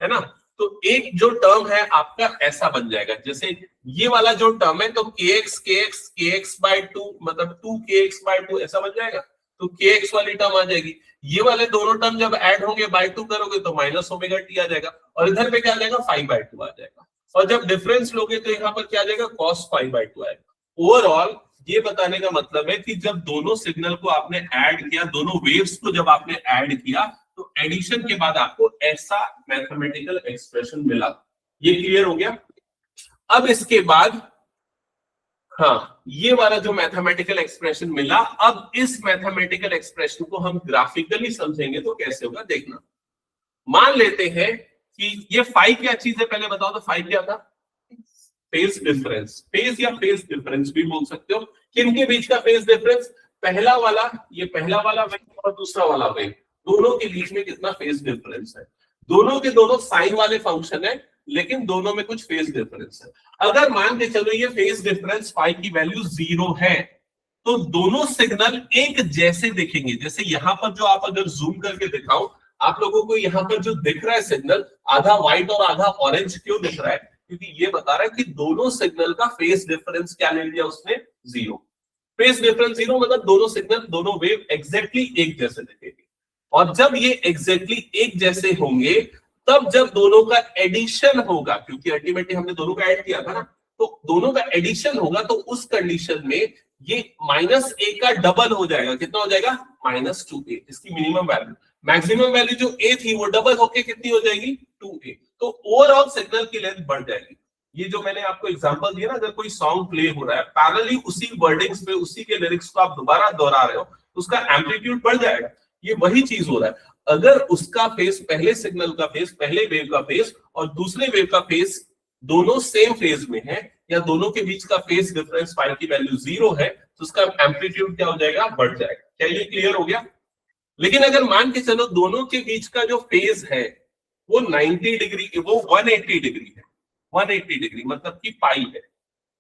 S1: है ना, तो एक जो टर्म है आपका ऐसा बन जाएगा, जैसे ये वाला जो टर्म है तो kx by 2 मतलब 2kx/2 ऐसा बन जाएगा, तो kx वाली टर्म आ जाएगी। ये वाले दोनों टर्म जब ऐड होंगे बाय 2 करोगे तो -ωt आ जाएगा, और इधर पे क्या आ जाएगा 5/2 आ जाएगा, और जब डिफरेंस लोगे तो यहाँ पर क्या आ जाएगा cos 5/2 आएगा। ओवरऑल ये बताने का मतलब है कि जब दोनों सिग्नल को आपने ऐड किया, दोनों वेव्स को जब आपने ऐड किया तो एडिशन के बाद आपको ऐसा मैथमेटिकल एक्सप्रेशन मिला। ये क्लियर हो गया? अब इसके बाद हाँ, ये वाला जो मैथमेटिकल एक्सप्रेशन मिला, अब इस मैथमेटिकल एक्सप्रेशन को हम ग्राफिकली समझेंगे तो कैसे होगा देखना। मान लेते हैं कि ये फाई क्या चीज है, पहले बताओ तो फाई क्या था? फेज डिफरेंस, फेज या फेज डिफरेंस भी बोल सकते हो। किनके बीच का फेज डिफरेंस? पहला वाला, ये पहला वाला वेव और दूसरा वाला वेव, दोनों के बीच में कितना फेज डिफरेंस है। दोनों के दोनों साइन वाले फंक्शन है, लेकिन दोनों में कुछ फेज डिफरेंस है। अगर मान के चलो ये फेज डिफरेंस फाई की वैल्यू 0 है, तो दोनों सिग्नल एक जैसे दिखेंगे। जैसे यहां पर जो आप अगर जूम करके दिखाओ, आप लोगों को यहाँ पर जो दिख रहा है सिग्नल, आधा व्हाइट और आधा ऑरेंज क्यों दिख रहा है? क्योंकि ये बता रहा है कि दोनों सिग्नल का फेज डिफरेंस क्या ले लिया उसने? 0। फेज डिफरेंस 0 मतलब दोनों सिग्नल, दोनों वेव एग्जैक्टली एक जैसे दिखेंगे। और जब ये एग्जैक्टली एक जैसे होंगे, तब जब दोनों का एडिशन होगा, क्योंकि अल्टीमेटली हमने दोनों का ऐड किया था ना, तो दोनों का एडिशन होगा, तो उस कंडीशन में ये -a का डबल हो जाएगा। कितना हो जाएगा? -2a, इसकी मिनिमम वैल्यू। मैक्सिमम वैल्यू जो a थी वो डबल होके कितनी हो जाएगी? 2a। तो ओवरऑल सिग्नल की लेंथ बढ़ जाएगी। ये जो मैंने आपको एग्जांपल दिया ना, अगर कोई सॉन्ग प्ले हो रहा है, पैरेलली उसी वर्डिंग्स पे उसी के लिरिक्स को आप दोबारा दोहरा रहे हो, उसका एम्पलीट्यूड बढ़ जाएगा। ये वही चीज हो रहा है। अगर उसका फेस, पहले सिग्नल का फेस, पहले वेव का फेस और दूसरे वेव का फेस दोनों सेम फेज में है, या दोनों के बीच का फेस डिफरेंस फाई की वैल्यू 0 है, तो उसका एम्पलीट्यूड क्या हो जाएगा? बढ़ जाएगा। क्या ये क्लियर हो गया? लेकिन अगर मान के चलो दोनों के बीच का जो फेज है वो 90 डिग्री, वो 180 डिग्री है, 180 डिग्री मतलब कि पाई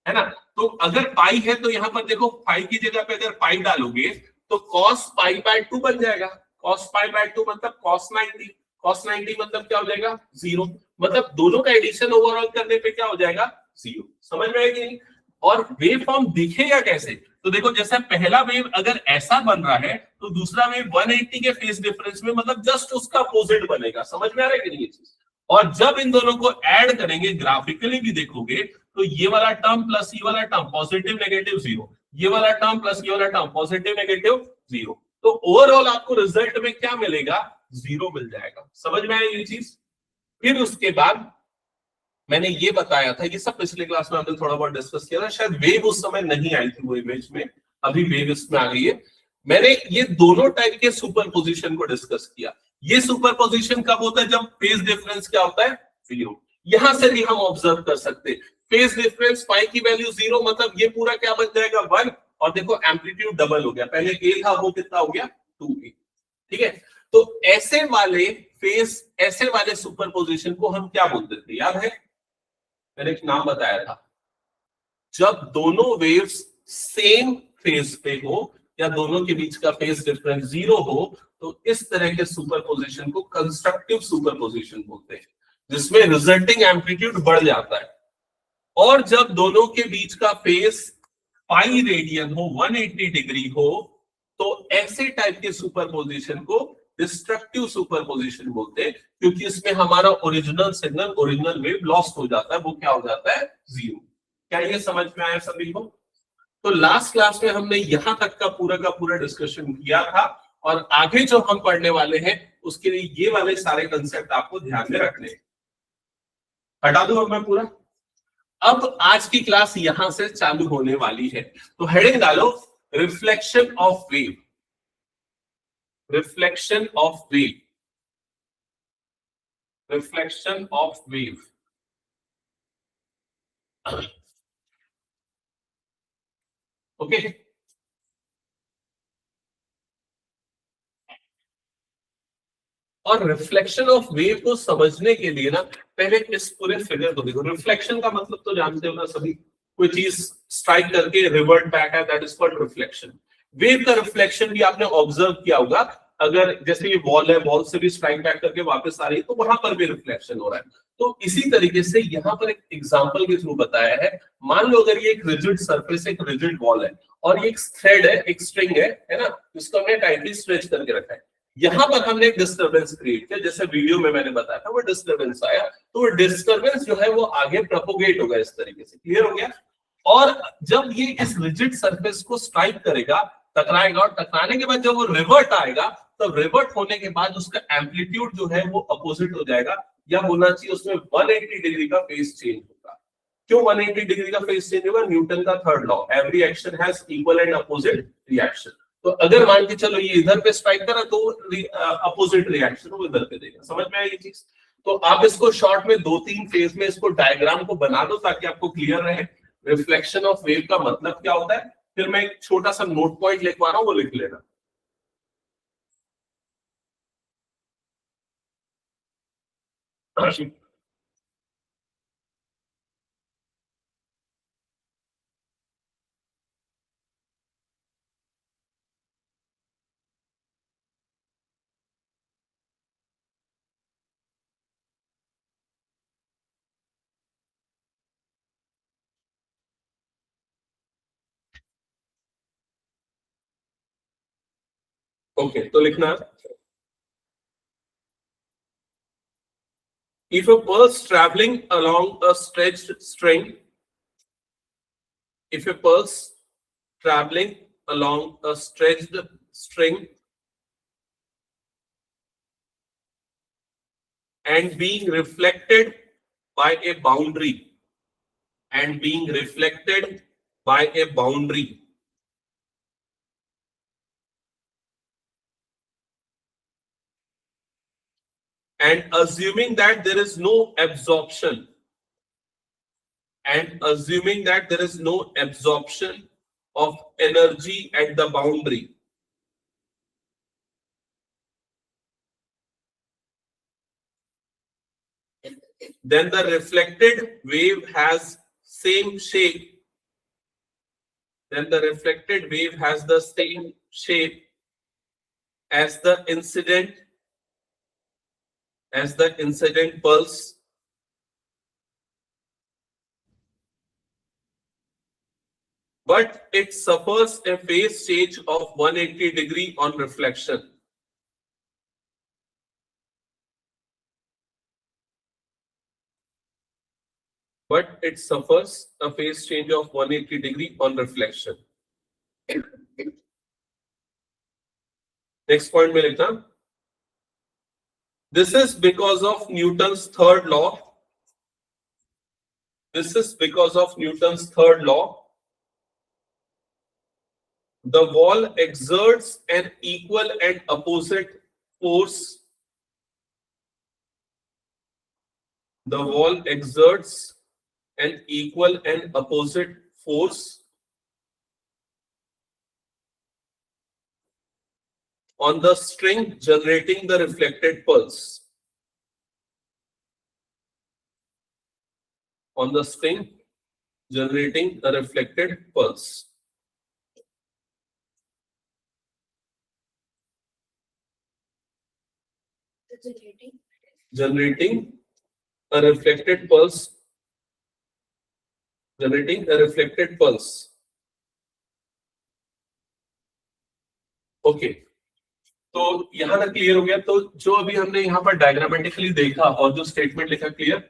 S1: है ना? तो अगर पाई है तो यहाँ पर देखो, पाई की जगह पे अगर पाई डालोगे तो cos π/2 बन जाएगा। cos π/2 मतलब cos 90, cos 90 मतलब क्या हो जाएगा? 0। मतलब दोनों का एडिशन ओवरऑल करने पे क्या हो जाएगा? 0। समझ में आएगी नहीं? और वेव फॉर्म दिखेगा कैसे? तो देखो, जैसा पहला वेव अगर ऐसा बन रहा है, तो दूसरा वेव 180 के फेज डिफरेंस में मतलब जस्ट उसका अपोजिट बनेगा। समझ में आ रहा है कि नहीं ये चीज? और जब इन दोनों को ऐड करेंगे, ग्राफिकली भी देखोगे, तो ये वाला टर्म प्लस ये वाला टर्म पॉजिटिव नेगेटिव 0, ये वाला टर्म प्लस ये वाला टर्म पॉजिटिव नेगेटिव 0, तो ओवरऑल आपको रिजल्ट में क्या मिलेगा? 0 मिल जाएगा। समझ में आया ये चीज? फिर उसके बाद मैंने ये बताया था, ये सब पिछले क्लास में हमने थोड़ा बहुत डिस्कस किया था, शायद वेव उस समय नहीं आई थी वो इमेज में, अभी वेव इसमें आ गई है। मैंने ये दोनों टाइप के सुपरपोजिशन को डिस्कस किया। ये सुपरपोजिशन कब होता है? जब फेज डिफरेंस क्या होता है? 0। यहां से भी हम ऑब्जर्व कर सकते हैं, फेज डिफरेंस पाई की वैल्यू 0 मतलब ये पूरा क्या बन जाएगा? 1। और देखो एम्पलीट्यूड डबल हो गया, पहले a था वो कितना हो गया? 2a। ठीक है, तो ऐसे वाले फेज, ऐसे वाले सुपरपोजिशन को हम क्या बोलते थे? याद है, मैंने एक नाम बताया था। जब दोनों वेव्स सेम फेज पे हो या दोनों के बीच का फेज डिफरेंस 0 हो, तो इस तरह के सुपरपोजिशन को कंस्ट्रक्टिव सुपरपोजिशन बोलते हैं, जिसमें रिजल्टिंग एम्पलीट्यूड बढ़ जाता है। और जब दोनों के बीच का फेज पाई रेडियन हो, 180 डिग्री हो, तो ऐसे टाइप के सुपरपोजिशन को डिस्ट्रक्टिव सुपरपोजिशन बोलते हैं, क्योंकि इसमें हमारा original signal, original wave lost हो जाता है, वो क्या हो जाता है? 0। क्या ये समझ में आया सभी को? तो लास्ट क्लास में हमने यहां तक का पूरा डिस्कशन किया था, और आगे जो हम पढ़ने वाले हैं उसके लिए ये वाले सारे कंसेप्ट आपको ध्यान में रखने हैं। हटा दूं अब मैं पूरा? अब आज की क्लास यहां से चालू होने वाली है, तो हेडिंग डालो reflection of wave, reflection of wave, reflection of wave. Okay, और रिफ्लेक्शन ऑफ वेव को समझने के लिए ना, पहले इस पूरे फिगर को देखो। रिफ्लेक्शन का मतलब तो जानते हो ना सभी, कोई चीज स्ट्राइक करके रिवर्ट बैक है, that is called reflection. Wave का रिफ्लेक्शन भी आपने ऑब्जर्व किया होगा, अगर जैसे ये वॉल है, वॉल से भी स्ट्राइक बैक करके वापस आ रही है, तो वहां पर भी रिफ्लेक्शन हो रहा है। तो इसी तरीके से यहाँ पर एक एग्जांपल के थ्रू बताया है। मान लो अगर ये एक रिजिड सरफेस, एक रिजिड वॉल है, और ये एक थ्रेड है, एक स्ट्रिंग है ना, इसको हमने टाइटली स्ट्रेच करके रखा है। यहाँ पर हमने एक डिस्टर्बेंस क्रिएट किया, जैसे वीडियो में मैंने बताया था, वो डिस्टर्बेंस आया, तो वो डिस्टर्बेंस जो है वो आगे प्रोपोगेट होगा इस तरीके से। क्लियर हो गया? और जब ये इस रिजिड सरफेस को स्ट्राइक करेगा, टकराएगा, और टकराने के बाद जब वो रिवर्ट आएगा, तो रिवर्ट होने के बाद उसका एम्पलीट्यूड जो है वो अपोजिट हो जाएगा, या होना चाहिए उसमें 180 डिग्री का फेज चेंज होगा। क्यों 180 डिग्री का फेज चेंज होगा? न्यूटन का third law, every action has equal and opposite reaction. तो अगर मान के चलो ये इधर पे स्ट्राइक करा, तो अपोजिट रिएक्शन वो इधर पे देगा। समझ में आई ये चीज? तो आप इसको शॉर्ट में 2-3 फेज में इसको डायग्राम को बना दो ताकि आपको क्लियर रहे रिफ्लेक्शन ऑफ वेव का मतलब क्या होता है। फिर मैं एक छोटा सा नोट पॉइंट लिखवा रहा हूं, वो लिख लेना। ओके, तो लिखना, if a pulse traveling along a stretched string, if a pulse traveling along a stretched string and being reflected by a boundary, and being reflected by a boundary, and assuming that there is no absorption, and assuming that there is no absorption of energy at the boundary, then the reflected wave has same shape, then the reflected wave has the same shape as the incident pulse, but it suffers a phase change of 180 degree on reflection. But it suffers a phase change of 180 degree on reflection. Next point में लिखना, this is because of Newton's third law. This is because of Newton's third law. The wall exerts an equal and opposite force. The wall exerts an equal and opposite force on the string generating the reflected pulse. On the string generating a reflected pulse. Generating a reflected pulse. Generating a reflected pulse. Okay, तो यहां तक clear हो गया। तो जो अभी हमने यहाँ पर डायग्रामेटिकली देखा और जो स्टेटमेंट लिखा, क्लियर?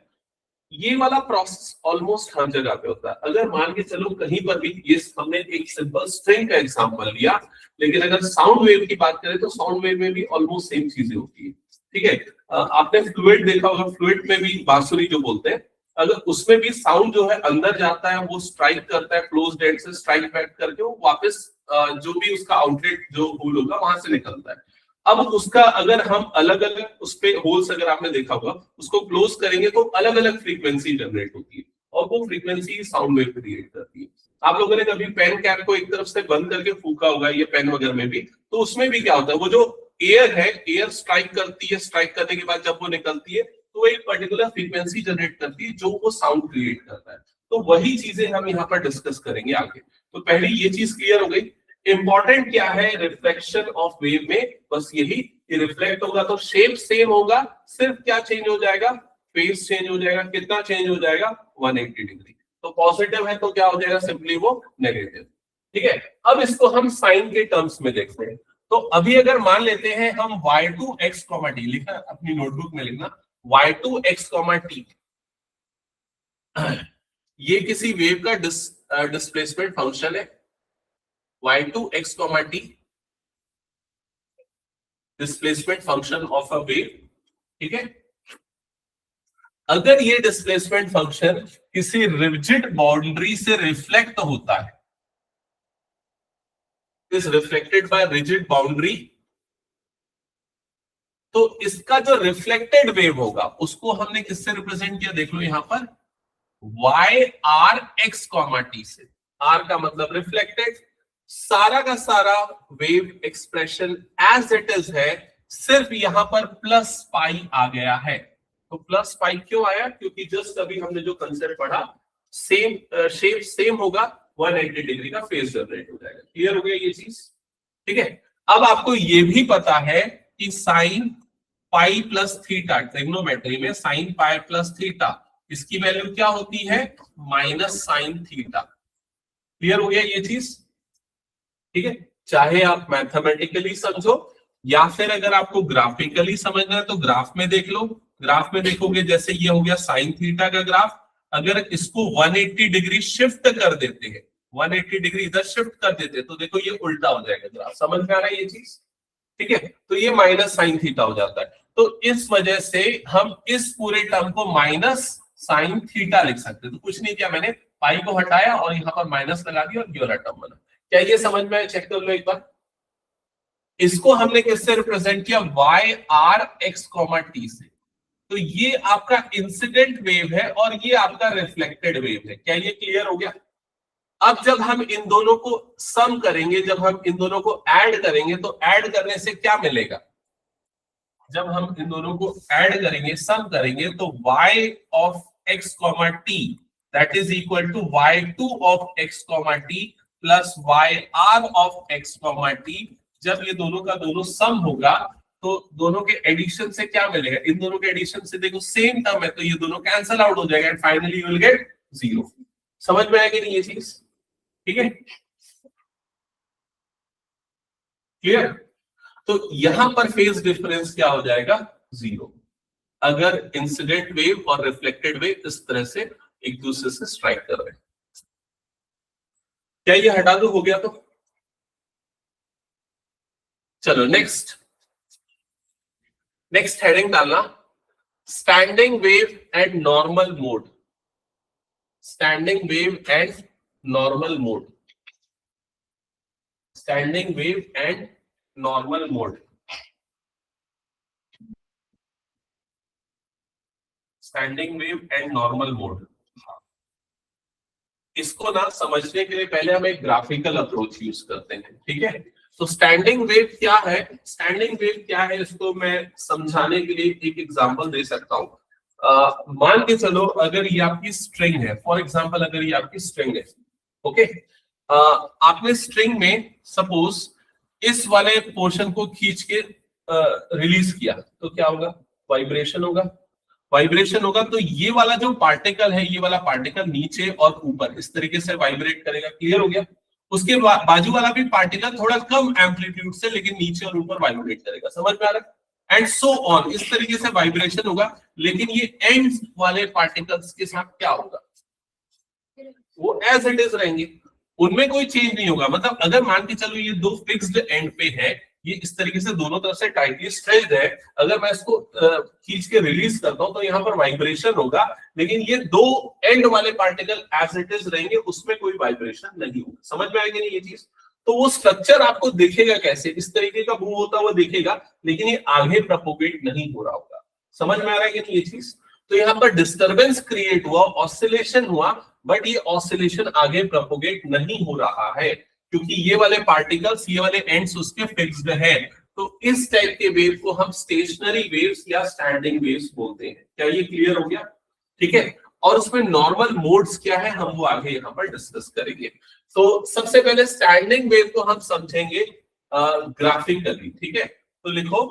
S1: ये वाला प्रोसेस ऑलमोस्ट हर जगह पे होता है। अगर मान के चलो कहीं पर भी, ये हमने एक सिंपल स्ट्रिंग का एग्जांपल लिया, लेकिन अगर साउंड वेव की बात करें तो साउंड वेव में भी ऑलमोस्ट सेम चीजें होती है। ठीक है, आपने फ्लूइड देखा होगा, फ्लूइड में भी बांसुरी जो बोलते हैं, अगर उसमें भी साउंड जो है अंदर जाता है, वो स्ट्राइक करता है क्लोज्ड एंड से, स्ट्राइक बैक करके वो वापस जो भी उसका आउटलेट जो होल होगा वहां से निकलता है। अब उसका अगर हम अलग अलग उस पे होल्स, अगर आपने देखा होगा, उसको क्लोज करेंगे तो अलग अलग फ्रीक्वेंसी जनरेट होती है, और वो फ्रीक्वेंसी साउंड वेव क्रिएट करती है। आप लोगों ने कभी पेन कैप को एक तरफ से बंद करके फूका होगा, ये पेन वगैरह में भी, तो उसमें भी क्या होता है, वो जो एयर है, एयर स्ट्राइक करती है, स्ट्राइक करने के बाद जब वो निकलती है तो एक पर्टिकुलर फ्रीक्वेंसी जनरेट करती है जो वो साउंड क्रिएट करता है। तो वही चीजें हम यहाँ पर डिस्कस करेंगे आगे। तो पहले ये चीज क्लियर हो गई। इंपॉर्टेंट क्या है रिफ्लेक्शन ऑफ वेव में? बस यही कि रिफ्लेक्ट होगा तो शेप सेम होगा, सिर्फ क्या चेंज हो जाएगा? फेस चेंज हो जाएगा। कितना चेंज हो जाएगा? 180 डिग्री। तो पॉजिटिव है तो क्या हो जाएगा? सिंपली वो नेगेटिव। ठीक है, अब इसको हम साइन के टर्म्स में देखते हैं। तो अभी अगर मान लेते हैं हम y2 x, t लिखा, अपनी नोटबुक में लिखना y2 x, t, ये किसी वेव का डिस्प्लेसमेंट फंक्शन है। y2 x, t displacement function of a wave. ठीक है, अगर ये डिस्प्लेसमेंट फंक्शन किसी रिजिड बाउंड्री से रिफ्लेक्ट होता है, is reflected by rigid boundary, तो इसका जो रिफ्लेक्टेड वेव होगा उसको हमने किससे रिप्रेजेंट किया? देख लो यहां पर y r x, t से। r का मतलब रिफ्लेक्टेड, सारा का सारा wave expression as it is है, सिर्फ यहां पर प्लस पाई आ गया है। तो प्लस पाई क्यों आया? क्योंकि जस्ट अभी हमने जो कंसेप्ट पढ़ा, सेम शेप सेम होगा, 180 डिग्री का फेज जनरेट हो जाएगा। क्लियर हो गया ये चीज? ठीक है, अब आपको ये भी पता है कि sine pi plus theta, trigonometry में साइन पाई प्लस थीटा, इसकी वैल्यू क्या होती है? Minus sine theta. क्लियर हो गया ये चीज? ठीक है, चाहे आप मैथमेटिकली समझो या फिर अगर आपको ग्राफिकली समझना है तो ग्राफ में देख लो। ग्राफ में देखोगे जैसे ये हो गया साइन थीटा का ग्राफ, अगर इसको 180 डिग्री शिफ्ट कर देते हैं, 180 डिग्री इधर शिफ्ट कर देते हैं, तो देखो ये उल्टा हो जाएगा ग्राफ। समझ में आ रहा है ये चीज? ठीक है, तो ये माइनस साइन थीटा हो जाता है। तो इस वजह से हम इस पूरे टर्म को माइनस साइन थीटा लिख सकते हैं। तो कुछ नहीं किया मैंने, पाई को हटाया और यहाँ पर माइनस लगा दिया और ये वाला टर्म बना। क्या ये समझ में आया? चेक कर लो एक बार। इसको हमने किससे रिप्रेजेंट किया? y r x, t से। तो ये आपका इंसिडेंट वेव है और ये आपका रिफ्लेक्टेड वेव है। क्या ये क्लियर हो गया? अब जब हम इन दोनों को सम करेंगे, जब हम इन दोनों को ऐड करेंगे, तो ऐड करने से क्या मिलेगा? जब हम इन दोनों को ऐड करेंगे, सम करेंगे, तो y of x, t that is equal to y2 of x, t प्लस yr ऑफ x, t। जब ये दोनों का दोनों सम होगा तो दोनों के एडिशन से क्या मिलेगा? इन दोनों के एडिशन से देखो सेम टर्म है, तो ये दोनों कैंसिल आउट हो जाएगा and finally you will get 0। समझ में आएगी नहीं ये चीज? ठीक है, क्लियर? तो यहां पर फेज डिफरेंस क्या हो जाएगा? 0, अगर इंसिडेंट वेव और रिफ्लेक्टेड वेव इस तरह से एक दूसरे से स्ट्राइक कर रहे हैं। क्या ये हटा दो? हो गया तो चलो नेक्स्ट हेडिंग डालना, standing wave and normal mode. Standing wave and normal mode. Standing wave and normal mode. Standing wave and normal mode. इसको ना समझने के लिए पहले हम एक ग्राफिकल अप्रोच यूज करते हैं। ठीक है, तो स्टैंडिंग वेव क्या है? स्टैंडिंग वेव क्या है इसको मैं समझाने के लिए एक एग्जांपल दे सकता हूं। मान के चलो अगर ये आपकी स्ट्रिंग है, फॉर एग्जांपल अगर ये आपकी स्ट्रिंग है, ओके, आपने स्ट्रिंग में सपोज इस वाले पोर्शन को खींच के रिलीज किया, तो क्या होगा? वाइब्रेशन होगा। वाइब्रेशन होगा तो ये वाला जो पार्टिकल है, ये वाला पार्टिकल नीचे और ऊपर इस तरीके से वाइब्रेट करेगा। क्लियर हो गया? उसके बाजू वाला भी पार्टिकल थोड़ा कम एम्पलीट्यूड से लेकिन नीचे और ऊपर वाइब्रेट करेगा। समझ में आ रहा है? एंड सो ऑन, इस तरीके से वाइब्रेशन होगा। लेकिन ये एंड वाले पार्टिकल्स के साथ क्या होगा? वो एज इट इज रहेंगे, उनमें कोई चेंज नहीं होगा। मतलब अगर मान के चलो ये दो फिक्स्ड एंड पे है, ये इस तरीके से दोनों तरफ से टाइटली स्ट्रेच्ड है, अगर मैं इसको खींच के रिलीज करता हूं तो यहाँ पर वाइब्रेशन होगा, लेकिन ये दो एंड वाले पार्टिकल एज इट इज रहेंगे, उसमें कोई वाइब्रेशन नहीं होगा। समझ में आएगी नहीं ये चीज? तो वो स्ट्रक्चर आपको दिखेगा कैसे? इस तरीके का मूव होता हुआ दिखेगा, लेकिन ये आगे प्रोपोगेट नहीं हो रहा होगा। समझ में आ रहा है कि नहीं ये चीज? तो यहाँ पर डिस्टर्बेंस क्रिएट हुआ, ऑसिलेशन हुआ, बट ये ऑसिलेशन आगे प्रोपोगेट नहीं हो रहा है क्योंकि ये वाले पार्टिकल्स, ये वाले एंड्स उसके फिक्स्ड है। तो इस टाइप के वेव को हम स्टेशनरी वेव्स या स्टैंडिंग वेव्स बोलते हैं। क्या ये क्लियर हो गया? ठीक है, और उसमें नॉर्मल मोड्स क्या है हम वो आगे यहाँ पर डिस्कस करेंगे। तो सबसे पहले स्टैंडिंग वेव को हम समझेंगे ग्राफिकली, ठीक है। तो लिखो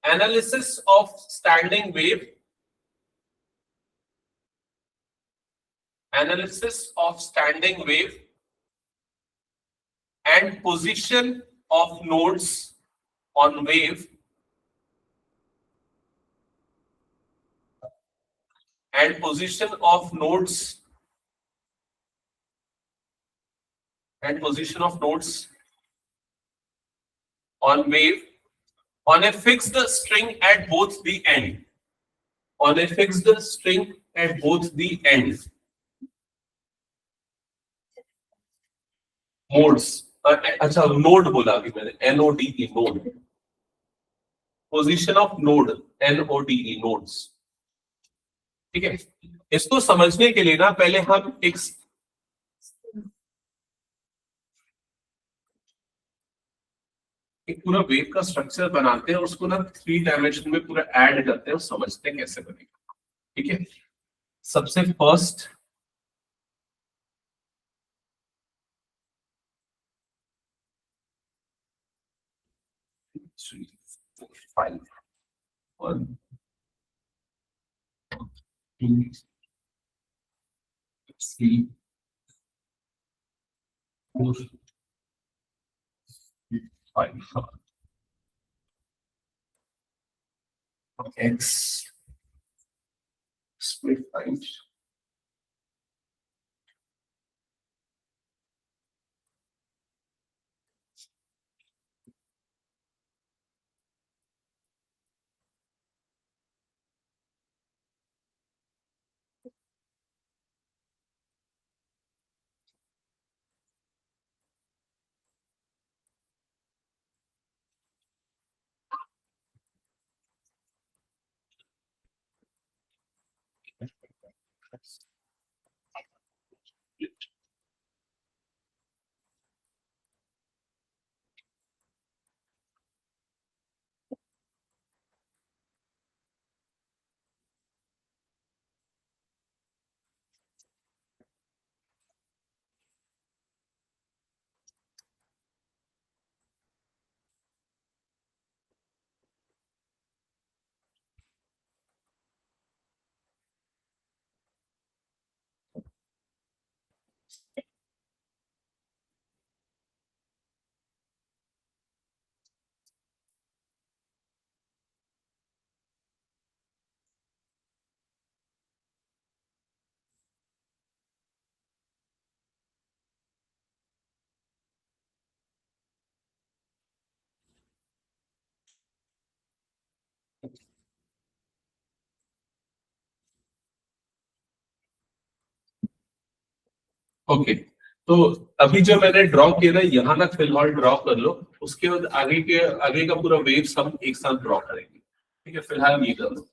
S1: analysis of standing wave, analysis of standing wave and position of nodes on wave and position of nodes and position of nodes on wave on a fixed string at both the end, on a fixed string at both the ends, modes अच्छा node बोला अभी मैंने, NODE node, position of node NODE nodes, ठीक है। इसको समझने के लिए ना पहले हम एक पूरा वेव का स्ट्रक्चर बनाते हैं, उसको ना 3 डायमेंशन में पूरा ऐड करते हैं और समझते हैं कैसे बनेगा, ठीक है। सबसे first five 1 2 3 4 5 x split times okay. तो अभी जो मैंने ड्रॉ किया ना यहाँ ना फिलहाल ड्रॉ कर लो, उसके बाद आगे का पूरा वेव्स हम एक साथ ड्रॉ करेंगे, ठीक है। फिलहाल ये कर लो।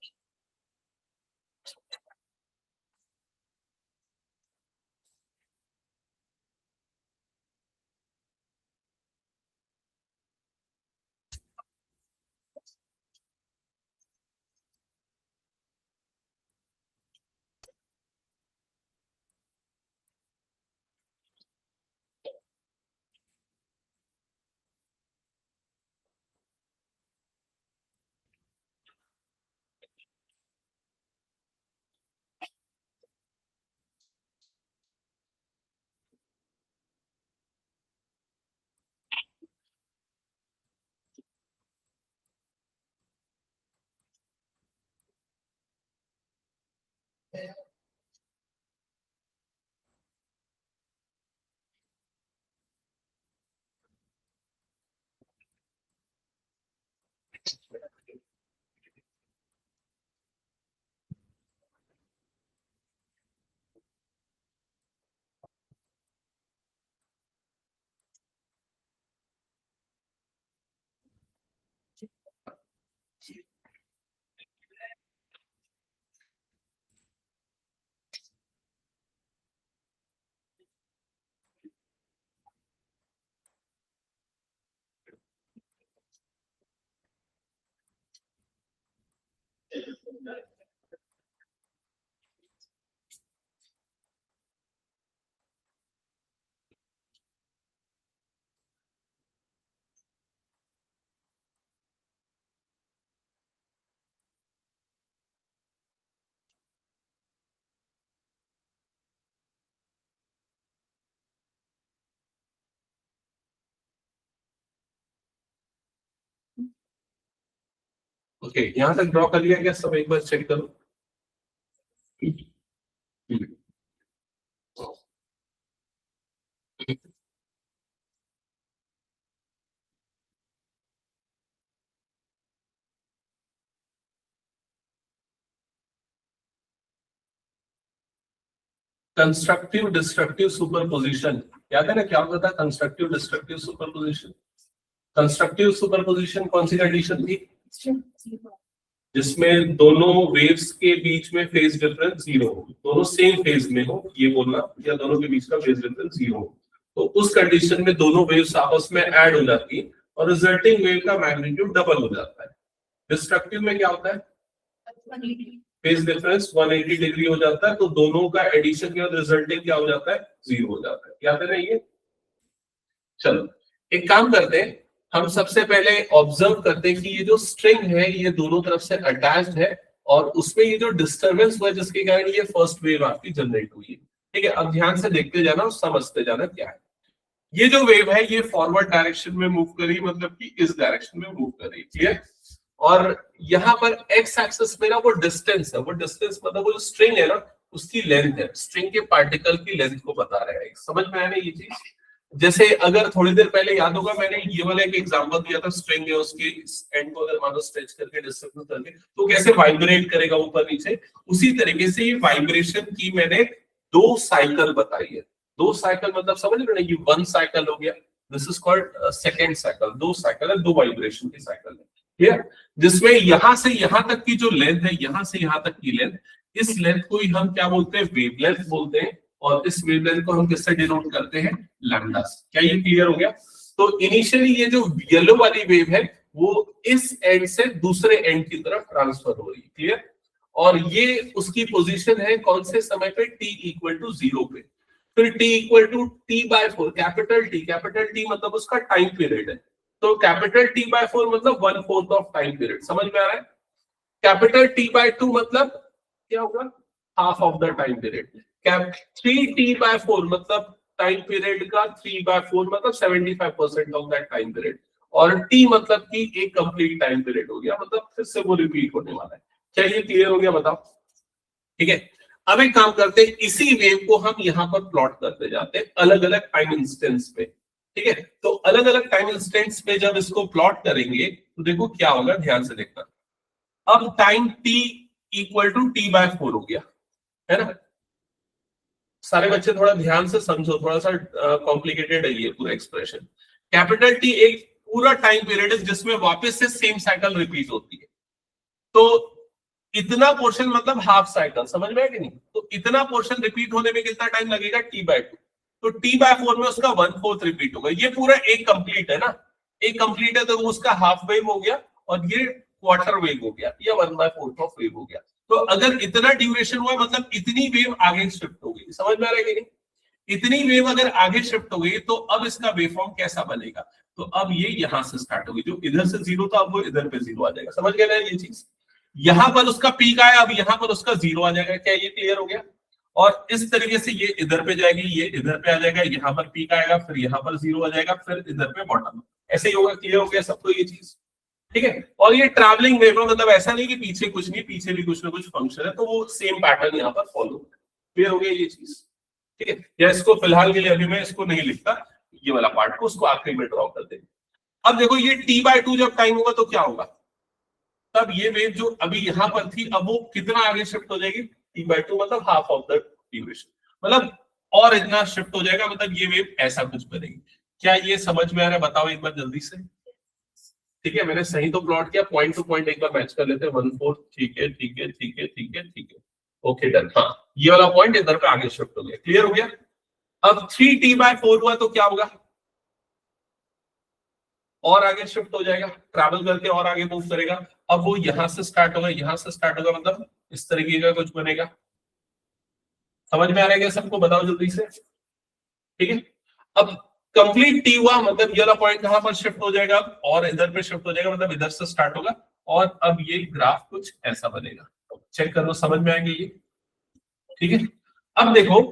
S1: ओके, यहां तक ड्रॉ कर लिया क्या सब? एक बार चेक करो। कंस्ट्रक्टिव डिस्ट्रक्टिव सुपरपोजिशन, याद है ना क्या होता था constructive destructive superposition? Constructive superposition कौन सी कंडीशन थी? जिसमें दोनों वेव्स के बीच में फेज डिफरेंस जीरो हो, दोनों सेम फेज में हो, ये बोलना, या दोनों के बीच का फेज डिफरेंस जीरो हो, तो उस कंडीशन में दोनों वेव्स आपस में ऐड हो जाती है और रिजल्टिंग वेव का मैग्नीट्यूड डबल हो जाता है। डिस्ट्रक्टिव में क्या होता है? फेज डिफरेंस 180 डिग्री हो जाता है, तो दोनों का एडिशन के बाद रिजल्टिंग क्या हो जाता है? जीरो हो जाता है। याद है ना ये? चलो एक काम करते हैं, हम सबसे पहले ऑब्जर्व करते हैं कि ये जो स्ट्रिंग है ये दोनों तरफ से अटैच्ड है और उसमें ये जो डिस्टरबेंस हुआ जिसके कारण ये फर्स्ट वेव आपकी जनरेट हुई है। ठीक है, अब ध्यान से देखते जाना और समझते जाना क्या है। ये जो वेव है ये फॉरवर्ड डायरेक्शन में मूव कर रही, मतलब कि इस डायरेक्शन में मूव कर रही, क्लियर? और यहाँ पर एक्स एक्सिस में ना वो डिस्टेंस है, वो डिस्टेंस मतलब वो जो स्ट्रिंग है ना उसकी लेंथ है, स्ट्रिंग के पार्टिकल की लेंथ को बता रहा है। समझ में आया ना ये चीज? जैसे अगर थोड़ी देर पहले याद होगा मैंने ये वाला एक एग्जांपल दिया था, स्ट्रिंग है उसके एंड को अगर मानो स्ट्रेच करके डिस्टेंस करके तो कैसे वाइब्रेट करेगा ऊपर नीचे, उसी तरीके से ये वाइब्रेशन की मैंने 2 साइकिल बताई है। 2 साइकिल मतलब समझ रहे हो, ये 1 साइकिल हो गया, this is called second cycle. 2 cycle है, 2 वाइब्रेशन की साइकिल है, क्लियर? जिसमें यहां से यहां तक की जो लेंथ है, यहां से यहां तक की लेंथ, इस लेंथ को ही हम क्या बोलते हैं? वेवलेंथ बोलते हैं। और इस वेवलेंथ को हम किससे डिनोट करते हैं? लैम्डा से। क्या ये क्लियर हो गया? तो इनिशियली ये जो येलो वाली वेव है वो इस एंड से दूसरे एंड की तरफ ट्रांसफर हो रही है, क्लियर? और ये उसकी पोजीशन है कौन से समय पे? t इक्वल टू 0 पे। फिर t equal to t/4, capital T मतलब उसका टाइम पीरियड है, तो कैपिटल T/4 मतलब 1/4 ऑफ टाइम पीरियड। समझ में आ रहा है? कैपिटल T/2 मतलब क्या होगा? Half of the time period. 3t/4 मतलब टाइम पीरियड का 3/4 मतलब 75% ऑफ दैट टाइम पीरियड। और t मतलब कि एक कंप्लीट टाइम पीरियड हो गया, मतलब फिर से वो रिपीट होने वाला है। क्या ये क्लियर हो गया? बताओ। ठीक है, अब एक काम करते हैं, इसी वेव को हम यहाँ पर प्लॉट करते जाते हैं अलग अलग टाइम इंस्टेंस पे। ठीक है, तो अलग अलग टाइम इंस्टेंस पे जब इसको प्लॉट करेंगे तो देखो क्या होगा, ध्यान से देखना। अब time t equal to t/4 हो गया, है ना? सारे बच्चे थोड़ा ध्यान से समझो, थोड़ा सा कॉम्प्लिकेटेड है ये पूरा एक्सप्रेशन। कैपिटल T एक पूरा टाइम पीरियड है जिसमें वापस से सेम साइकिल रिपीट होती है, तो इतना पोर्शन मतलब हाफ साइकिल। समझ में आया कि नहीं? तो इतना पोर्शन रिपीट होने में कितना टाइम लगेगा? t/2। तो t/4 में उसका 1/4 रिपीट होगा। ये पूरा एक कंप्लीट है ना, एक कंप्लीट है तो उसका हाफ वेव हो गया और ये क्वार्टर वेव हो गया या 1/4 ऑफ वेव हो गया। तो अगर इतना ड्यूरेशन हुआ मतलब इतनी वेव आगे शिफ्ट हो गई। समझ में आ रहा है कि नहीं? इतनी वेव अगर आगे शिफ्ट हो गई तो अब इसका वेवफॉर्म कैसा बनेगा? तो अब ये यहां से स्टार्ट होगी, जो इधर से 0 था अब वो इधर पे 0 आ जाएगा। समझ गए ना ये चीज? यहां पर उसका पीक आया, अब यहां पर उसका 0 आ जाएगा। क्या ये क्लियर हो गया? और इस तरीके से ये इधर पे जाएगी, ये इधर पे आ जाएगा, यहाँ पर पीक आएगा, फिर यहाँ पर 0 आ जाएगा, फिर इधर पे बॉटम। ऐसे ही होगा। क्लियर हो गया सबको ये चीज? ठीक है, और ये ट्रैवलिंग वेव मतलब ऐसा नहीं कि पीछे कुछ नहीं, पीछे भी कुछ ना कुछ फंक्शन है, तो वो सेम पैटर्न यहाँ पर फॉलो। क्लियर हो गया ये चीज? ठीक है, या इसको फिलहाल के लिए अभी मैं इसको नहीं लिखता, ये वाला पार्ट को उसको आखिरी में ड्रॉ कर देंगे। अब देखो ये t/2 जब टाइम होगा तो क्या होगा? तब ये वेव जो अभी यहां पर थी अब वो कितना आगे शिफ्ट हो जाएगी? t/2 मतलब हाफ ऑफ द ड्यूरेशन, मतलब और इतना शिफ्ट हो जाएगा, मतलब ये वेव ऐसा कुछ बनेगी। क्या ये समझ में आ रहा है? बताओ एक बार जल्दी से। ठीक है, मैंने सही तो प्लॉट किया, पॉइंट टू पॉइंट एक बार मैच कर लेते हैं। 1/4, ठीक है ठीक है ठीक है ठीक है ठीक है, ओके डन। हाँ, ये वाला पॉइंट इधर पे आगे शिफ्ट हो गया। क्लियर हो गया? अब 3t/4 हुआ तो क्या होगा? और आगे शिफ्ट हो जाएगा, ट्रैवल करके और आगे मूव करेगा। अब वो यहां से स्टार्ट होगा, यहां से स्टार्ट होगा, मतलब इस तरीके का कुछ बनेगा। समझ में आ रहा है क्या सबको? बताओ जल्दी से। ठीक है, अब कंप्लीट टी हुआ मतलब ये वाला पॉइंट कहां पर शिफ्ट हो जाएगा और इधर पे शिफ्ट हो जाएगा, मतलब इधर से स्टार्ट होगा और अब ये ग्राफ कुछ ऐसा बनेगा। चेक कर लो, समझ में आएंगे ये? ठीक है, अब देखो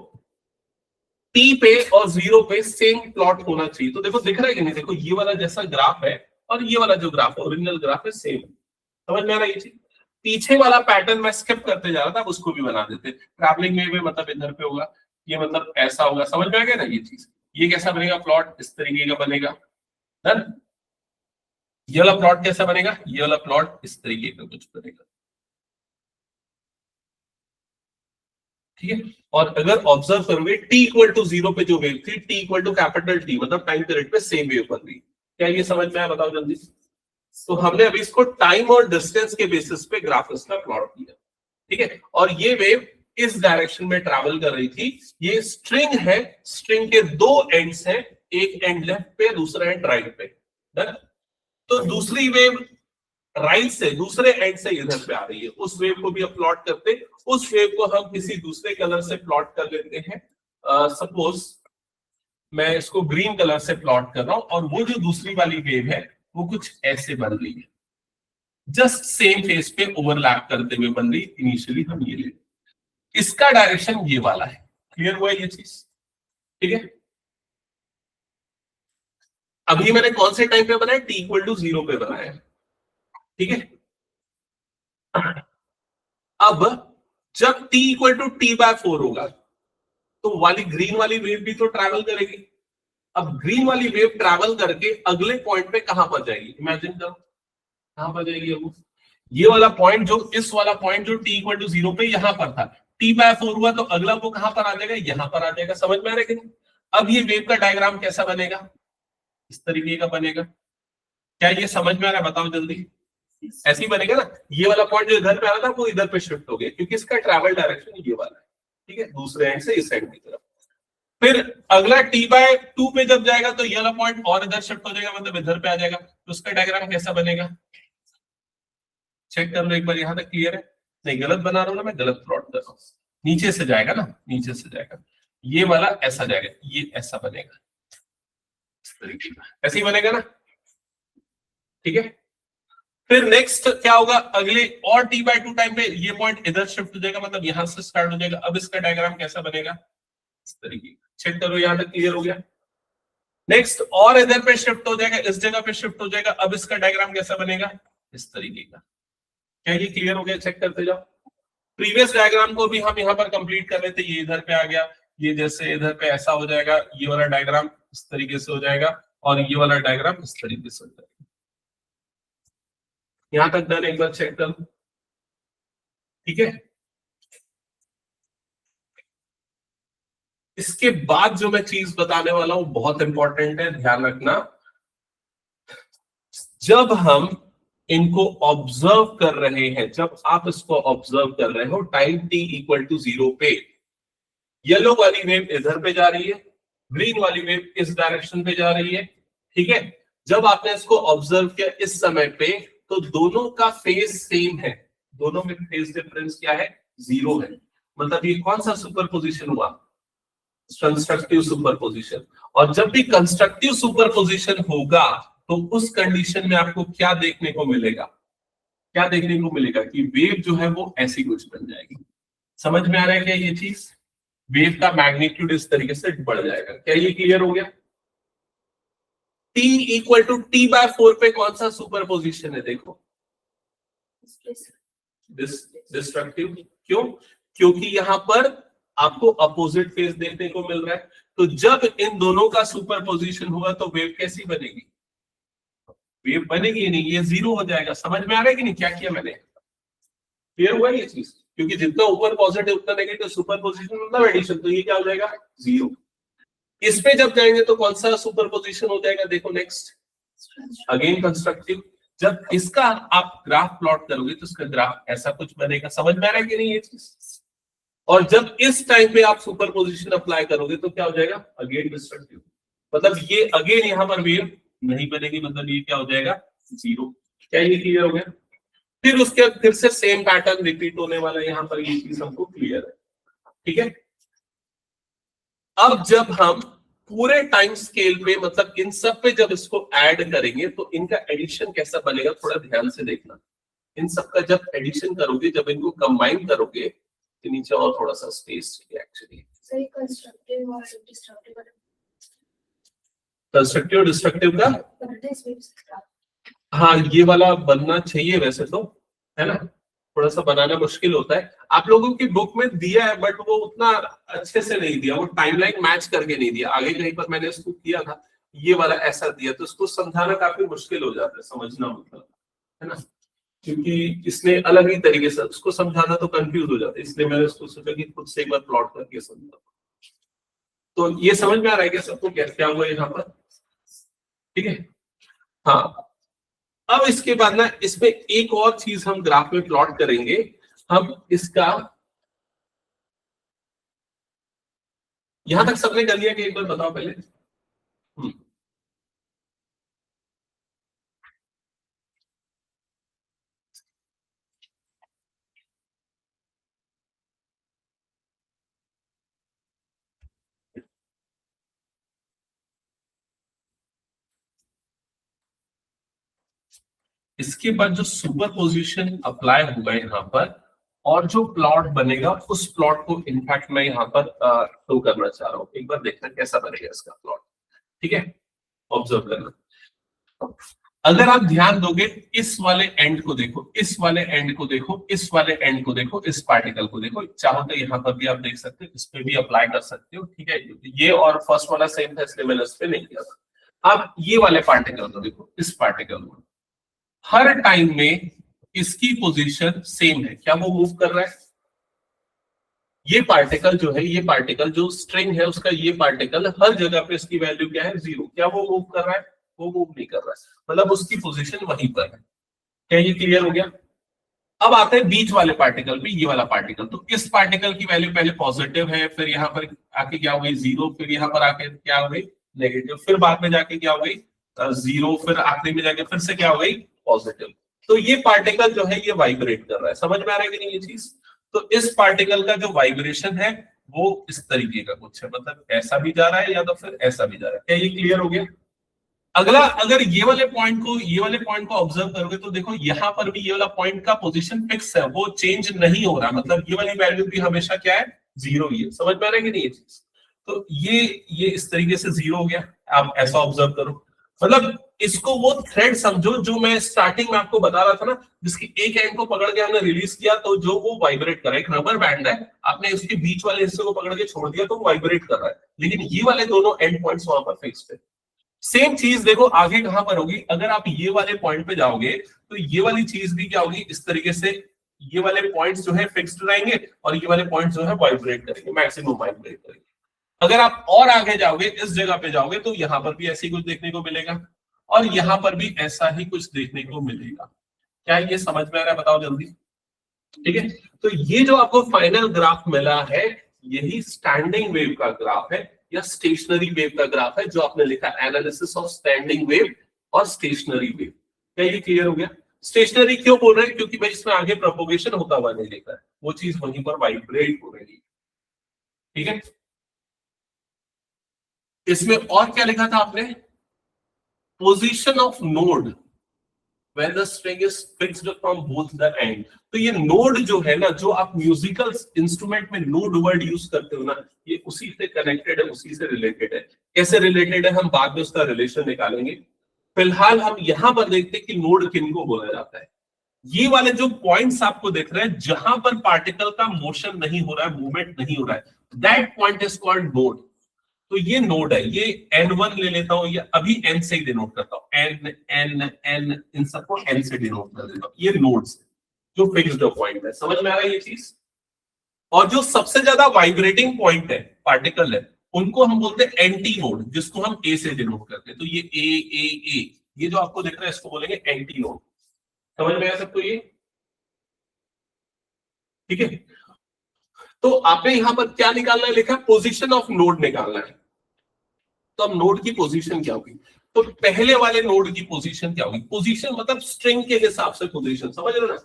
S1: टी पे और 0 पे सेम प्लॉट होना चाहिए। तो देखो दिख रहा है कि नहीं? देखो ये वाला जैसा ग्राफ है और ये वाला जो ग्राफ है, ओरिजिनल ग्राफ है, सेम। समझ में आ रहा है ये चीज? पीछे वाला पैटर्न मैं स्किप करते जा रहा था, उसको भी बना देते। ट्रैवलिंग में मतलब इधर पे होगा, ये मतलब ऐसा होगा, समझ में आ गया ना ये चीज? ये कैसा बनेगा प्लॉट, इस तरीके का बनेगा। डन। ये वाला प्लॉट कैसा बनेगा, ये वाला प्लॉट इस तरीके का कुछ बनेगा, ठीक है। और अगर ऑब्जर्व करोगे टी इक्वल टू 0 पे जो वेव थी, T equal to capital T मतलब टाइम पीरियड पे सेम वेव बन रही, क्या ये समझ में आया? बताओ जल्दी। तो हमने अभी इसको टाइम और डिस्टेंस के बेसिस पे ग्राफ इसका प्लॉट किया, ठीक है। और ये वेव इस डायरेक्शन में ट्रैवल कर रही थी। ये स्ट्रिंग है, स्ट्रिंग के दो एंड्स हैं, एक एंड लेफ्ट पे, दूसरा एंड राइट पे। डन। तो दूसरी वेव राइट से, दूसरे एंड से इधर पे आ रही है, उस वेव को भी अब प्लॉट करते। उस वेव को हम किसी दूसरे कलर से प्लॉट कर लेते हैं। सपोज मैं इसको ग्रीन कलर से प्लॉट कर रहा हूं, और वो जो दूसरी वाली वेव है वो कुछ ऐसे बन रही है, जस्ट सेम फेस पे ओवरलैप करते हुए बन रही। इनिशियली हम ये ले, इसका डायरेक्शन ये वाला है। क्लियर हुआ ये चीज? ठीक है। अभी मैंने कौन से टाइम पे बनाया, टी इक्वल टू 0 पे बनाया, ठीक है। अब जब t इक्वल टू t/4 होगा तो वाली ग्रीन वाली वेव भी तो ट्रैवल करेगी। अब ग्रीन वाली वेव ट्रैवल करके अगले पॉइंट पे कहां पर जाएगी, इमेजिन करो कहां पर जाएगी। अब ये वाला पॉइंट, जो इस वाला पॉइंट जो t इक्वल टू 0 पे यहां पर था, t/4 हुआ तो अगला वो कहां पर आ जाएगा, यहां पर आ जाएगा। समझ में आ रहा है कि नहीं? अब ये वेव का डायग्राम कैसा बनेगा, इस तरीके का बनेगा। क्या ये समझ में आ रहा है? बताओ जल्दी। ऐसे ही बनेगा ना। ये वाला पॉइंट जो इधर पे आ रहा था वो इधर पे शिफ्ट हो गया, क्योंकि इसका ट्रैवल डायरेक्शन ये वाला है, ठीक है, दूसरे एंड से इस एंड की तरफ। फिर अगला t/2 पे जब जाएगा तो ये वाला पॉइंट और इधर शिफ्ट हो जाएगा, मतलब इधर पे आ जाएगा। तो उसका डायग्राम कैसा बनेगा, चेक कर लो एक बार, यहां तक क्लियर है? नहीं, गलत बना रहा हूं ना मैं, गलत प्लॉट कर रहा हूं। नीचे से जाएगा ना, नीचे से जाएगा, ये वाला ऐसा जाएगा, ये ऐसा बनेगा, इस तरीके का ऐसे ही बनेगा ना, ठीक है। फिर नेक्स्ट क्या होगा, अगले और t/2 टाइम पे ये पॉइंट इधर शिफ्ट हो जाएगा, मतलब यहां से स्टार्ट हो जाएगा। अब इसका डायग्राम कैसा बनेगा, इस तरीके का। चेक करो यहां तक क्लियर हो गया? नेक्स्ट और इधर पे शिफ्ट हो जाएगा, इस जगह पे शिफ्ट हो जाएगा। अब इसका डायग्राम कैसा बनेगा, इस तरीके का। क्या ये क्लियर हो गया? चेक करते जाओ। प्रीवियस डायग्राम को भी हम यहाँ पर कंप्लीट कर रहे थे, ये इधर पे आ गया, ये जैसे इधर पे ऐसा हो जाएगा, ये वाला डायग्राम इस तरीके से हो जाएगा, और ये वाला डायग्राम इस तरीके से हो जाएगा। यहां तक डन? एक बार चेक कर, ठीक है। इसके बाद जो मैं चीज बताने वाला हूं बहुत इंपॉर्टेंट है, ध्यान रखना। जब हम इनको ऑब्जर्व कर रहे हैं, जब आप इसको ऑब्जर्व कर रहे हो टाइम t इक्वल टू 0 पे, येलो वाली वेव इधर पे जा रही है, ग्रीन वाली वेव इस डायरेक्शन पे जा रही है, ठीक है। जब आपने इसको ऑब्जर्व किया इस समय पे, तो दोनों का फेज सेम है, दोनों में फेज डिफरेंस क्या है, 0 है। मतलब ये कौन सा सुपरपोजिशन हुआ, कंस्ट्रक्टिव सुपरपोजिशन। और जब भी कंस्ट्रक्टिव सुपरपोजिशन होगा तो उस कंडीशन में आपको क्या देखने को मिलेगा, क्या देखने को मिलेगा कि वेव जो है वो ऐसी कुछ बन जाएगी। समझ में आ रहा है क्या ये चीज? वेव का मैग्नीट्यूड इस तरीके से बढ़ जाएगा। क्या ये क्लियर हो गया? t इक्वल टू t/4 पे कौन सा सुपरपोजिशन है, देखो, डिस्ट्रक्टिव। क्यों? क्योंकि यहां पर आपको अपोजिट फेज देखने को मिल रहा है। तो जब इन दोनों का सुपरपोजिशन हुआ तो वेव कैसी बनेगी, वेव बनेगी नहीं, ये 0 हो जाएगा। समझ में आ रहा है कि नहीं क्या किया मैंने? क्लियर हुआ ये चीज? क्योंकि जितना ऊपर पॉजिटिव उतना नेगेटिव, सुपरपोजिशन मतलब एडिशन, तो ये क्या हो जाएगा, 0। इस पे जब जाएंगे तो कौन सा सुपरपोजिशन हो जाएगा, देखो नेक्स्ट, अगेन कंस्ट्रक्टिव। जब इसका आप ग्राफ प्लॉट करोगे तो इसका ग्राफ ऐसा कुछ बनेगा। समझ में आ रहा है कि नहीं ये चीज? और जब इस टाइम पे आप सुपरपोजिशन अप्लाई करोगे तो क्या हो जाएगा, अगेन डिस्ट्रक्टिव। मतलब ये अगेन यहां पर वेव नहीं बनेगी, मतलब ये क्या हो जाएगा, 0। क्या ये क्लियर हो गया? फिर उसके बाद फिर से सेम पैटर्न रिपीट होने वाला है, यहां पर ये चीज हमको क्लियर है, ठीक है। अब जब हम पूरे टाइम स्केल पे, मतलब इन सब पे जब इसको ऐड करेंगे तो इनका एडिशन कैसा बनेगा, थोड़ा ध्यान से देखना। इन सब का जब एडिशन करोगे, जब इनको कंबाइन करोगे, तो नीचे और थोड़ा सा स्पेस चाहिए एक्चुअली।
S2: सही, कंस्ट्रक्टिव और डिस्ट्रक्टिव,
S1: कंस्ट्रक्टिव डिस्ट्रक्टिव का हाँ ये वाला बनना चाहिए वैसे तो, है ना, थोड़ा सा बनाना मुश्किल होता है, आप लोगों की बुक में दिया है बट वो उतना अच्छे से नहीं दिया, वो टाइमलाइन मैच करके नहीं दिया, आगे कहीं पर मैंने इसको किया था ये वाला ऐसा दिया, तो इसको समझाना काफी मुश्किल हो जाता है, समझना मतलब, है ना, क्योंकि इसने अलग ही तरीके से उसको समझाना तो कंफ्यूज हो जाता है, इसलिए मैंने उसको सोचा कि खुद से एक बार प्लॉट करके समझा। तो ये समझ में आ रहा है क्या सबको, क्या क्या हुआ यहाँ पर, ठीक है। हाँ अब इसके बाद ना इसमें एक और चीज हम ग्राफ में प्लॉट करेंगे, हम इसका, यहां तक सबने कर लिया कि एक बार बताओ पहले। इसके बाद जो सुपर पोजिशन अप्लाई होगा यहाँ पर, और जो प्लॉट बनेगा उस प्लॉट को इनफैक्ट मैं यहाँ पर शो करना चाह रहा हूँ, एक बार देखना कैसा बनेगा इसका प्लॉट, ठीक है, ऑब्जर्व करना। अगर आप ध्यान दोगे इस वाले एंड को देखो, इस वाले एंड को देखो, इस वाले एंड को देखो, इस पार्टिकल को देखो, चाहो तो यहाँ पर भी आप देख सकते हो, इस पे भी अप्लाई कर सकते हो, ठीक है, ये और फर्स्ट वाला सेम था इसलिए मैंने इस पे नहीं किया था। अब ये वाले पार्टिकल को देखो, इस पार्टिकल को, हर टाइम में इसकी पोजीशन सेम है, क्या वो मूव कर रहा है, ये पार्टिकल जो है, ये पार्टिकल जो स्ट्रिंग है उसका, ये पार्टिकल हर जगह पे इसकी वैल्यू क्या है, 0, क्या वो मूव कर रहा है, वो मूव नहीं कर रहा है, मतलब उसकी पोजीशन वहीं पर है, क्या ये क्लियर हो गया। अब आते हैं बीच वाले पार्टिकल पे, ये वाला पार्टिकल, तो इस पार्टिकल की वैल्यू पहले पॉजिटिव है, फिर यहाँ पर आके क्या हो गई 0, फिर यहाँ पर आके क्या हो गई नेगेटिव, फिर बाद में जाके क्या हो गई 0, फिर आखिरी में जाके फिर से क्या हो गई पॉजिटिव। तो ये पार्टिकल जो है ये वाइब्रेट कर रहा है, समझ में आ रहा है कि नहीं ये चीज। तो इस पार्टिकल का जो वाइब्रेशन है वो इस तरीके का कुछ है, मतलब ऐसा भी जा रहा है या तो फिर ऐसा भी जा रहा है, क्या ये क्लियर हो गया। अगला, अगर ये वाले पॉइंट को ऑब्जर्व करोगे तो देखो यहाँ पर भी ये वाला पॉइंट का पोजीशन फिक्स है, वो चेंज नहीं हो रहा, मतलब ये वाली वैल्यू भी हमेशा क्या है 0 ही है, समझ में आ रहा है कि नहीं ये चीज। तो ये इस तरीके से 0 हो गया, आप ऐसा ऑब्जर्व करो, मतलब इसको वो थ्रेड समझो जो मैं स्टार्टिंग में आपको बता रहा था ना, जिसकी एक एंड को पकड़ के हमने रिलीज किया तो जो वो वाइब्रेट कर रहा है, एक रबर बैंड है, आपने उसके बीच वाले हिस्से को पकड़ के छोड़ दिया तो वो वाइब्रेट कर रहा है, लेकिन ये वाले दोनों एंड पॉइंट्स वहां पर फिक्स्ड है। सेम चीज देखो आगे कहां पर होगी, अगर आप ये वाले पॉइंट पे जाओगे तो ये वाली चीज भी क्या होगी इस तरीके से, ये वाले पॉइंट्स जो है फिक्स्ड रहेंगे और ये वाले पॉइंट्स जो है वाइब्रेट करेंगे, मैक्सिमम वाइब्रेट करेंगे। अगर आप और आगे जाओगे, इस जगह पे जाओगे तो यहां पर भी ऐसे ही कुछ देखने को मिलेगा और यहां पर भी ऐसा ही कुछ देखने को मिलेगा। क्या ये समझ में आ रहा है, बताओ जल्दी, ठीक है। तो ये जो आपको फाइनल ग्राफ मिला है यही स्टैंडिंग वेव का ग्राफ है या स्टेशनरी वेव का ग्राफ है, जो आपने लिखा एनालिसिस ऑफ स्टैंडिंग वेव और स्टेशनरी वेव। क्या ये क्लियर हो गया। स्टेशनरी क्यों बोल रहे हैं, क्योंकि भाई इसमें आगे प्रोपोगेशन होता हुआ नहीं देखा है, वो चीज वहीं पर वाइब्रेट हो रही है, ठीक है। इसमें और क्या लिखा था आपने, position of node when the string is fixed from both the end। तो ये नोड जो है ना, जो आप म्यूजिकल इंस्ट्रूमेंट में नोड वर्ड यूज करते हो ना, ये उसी से कनेक्टेड है, उसी से रिलेटेड है। कैसे रिलेटेड है हम बाद में उसका रिलेशन निकालेंगे, फिलहाल हम यहां पर देखते हैं कि नोड किनको बोला जाता है। ये वाले जो पॉइंट्स आपको दिख रहे हैं जहां पर पार्टिकल का मोशन नहीं हो रहा है, मूवमेंट नहीं हो रहा है, that point is called node. तो ये नोड है, ये n1 ले लेता हूं या अभी n से ही डिनोट करता हूं, n n n इन सबको n से डिनोट कर देता हूं, ये नोड्स जो फिक्स्ड पॉइंट है, समझ में आ रहा है ये चीज। और जो सबसे ज्यादा वाइब्रेटिंग पॉइंट है, पार्टिकल है, उनको हम बोलते हैं एंटी नोड, जिसको हम a से डिनोट करते हैं। तो ये a ये जो आपको दिख रहा है इसको बोलेंगे एंटी नोड, समझ में आ सकते हो ये, ठीक है। तो आपने यहां पर क्या निकालना है, लिखा पोजीशन ऑफ नोड निकालना है। तो अब नोड की पोजीशन क्या होगी, तो पहले वाले नोड की पोजीशन क्या होगी, पोजीशन मतलब स्ट्रिंग के हिसाब से पोजीशन, समझ रहे हो ना,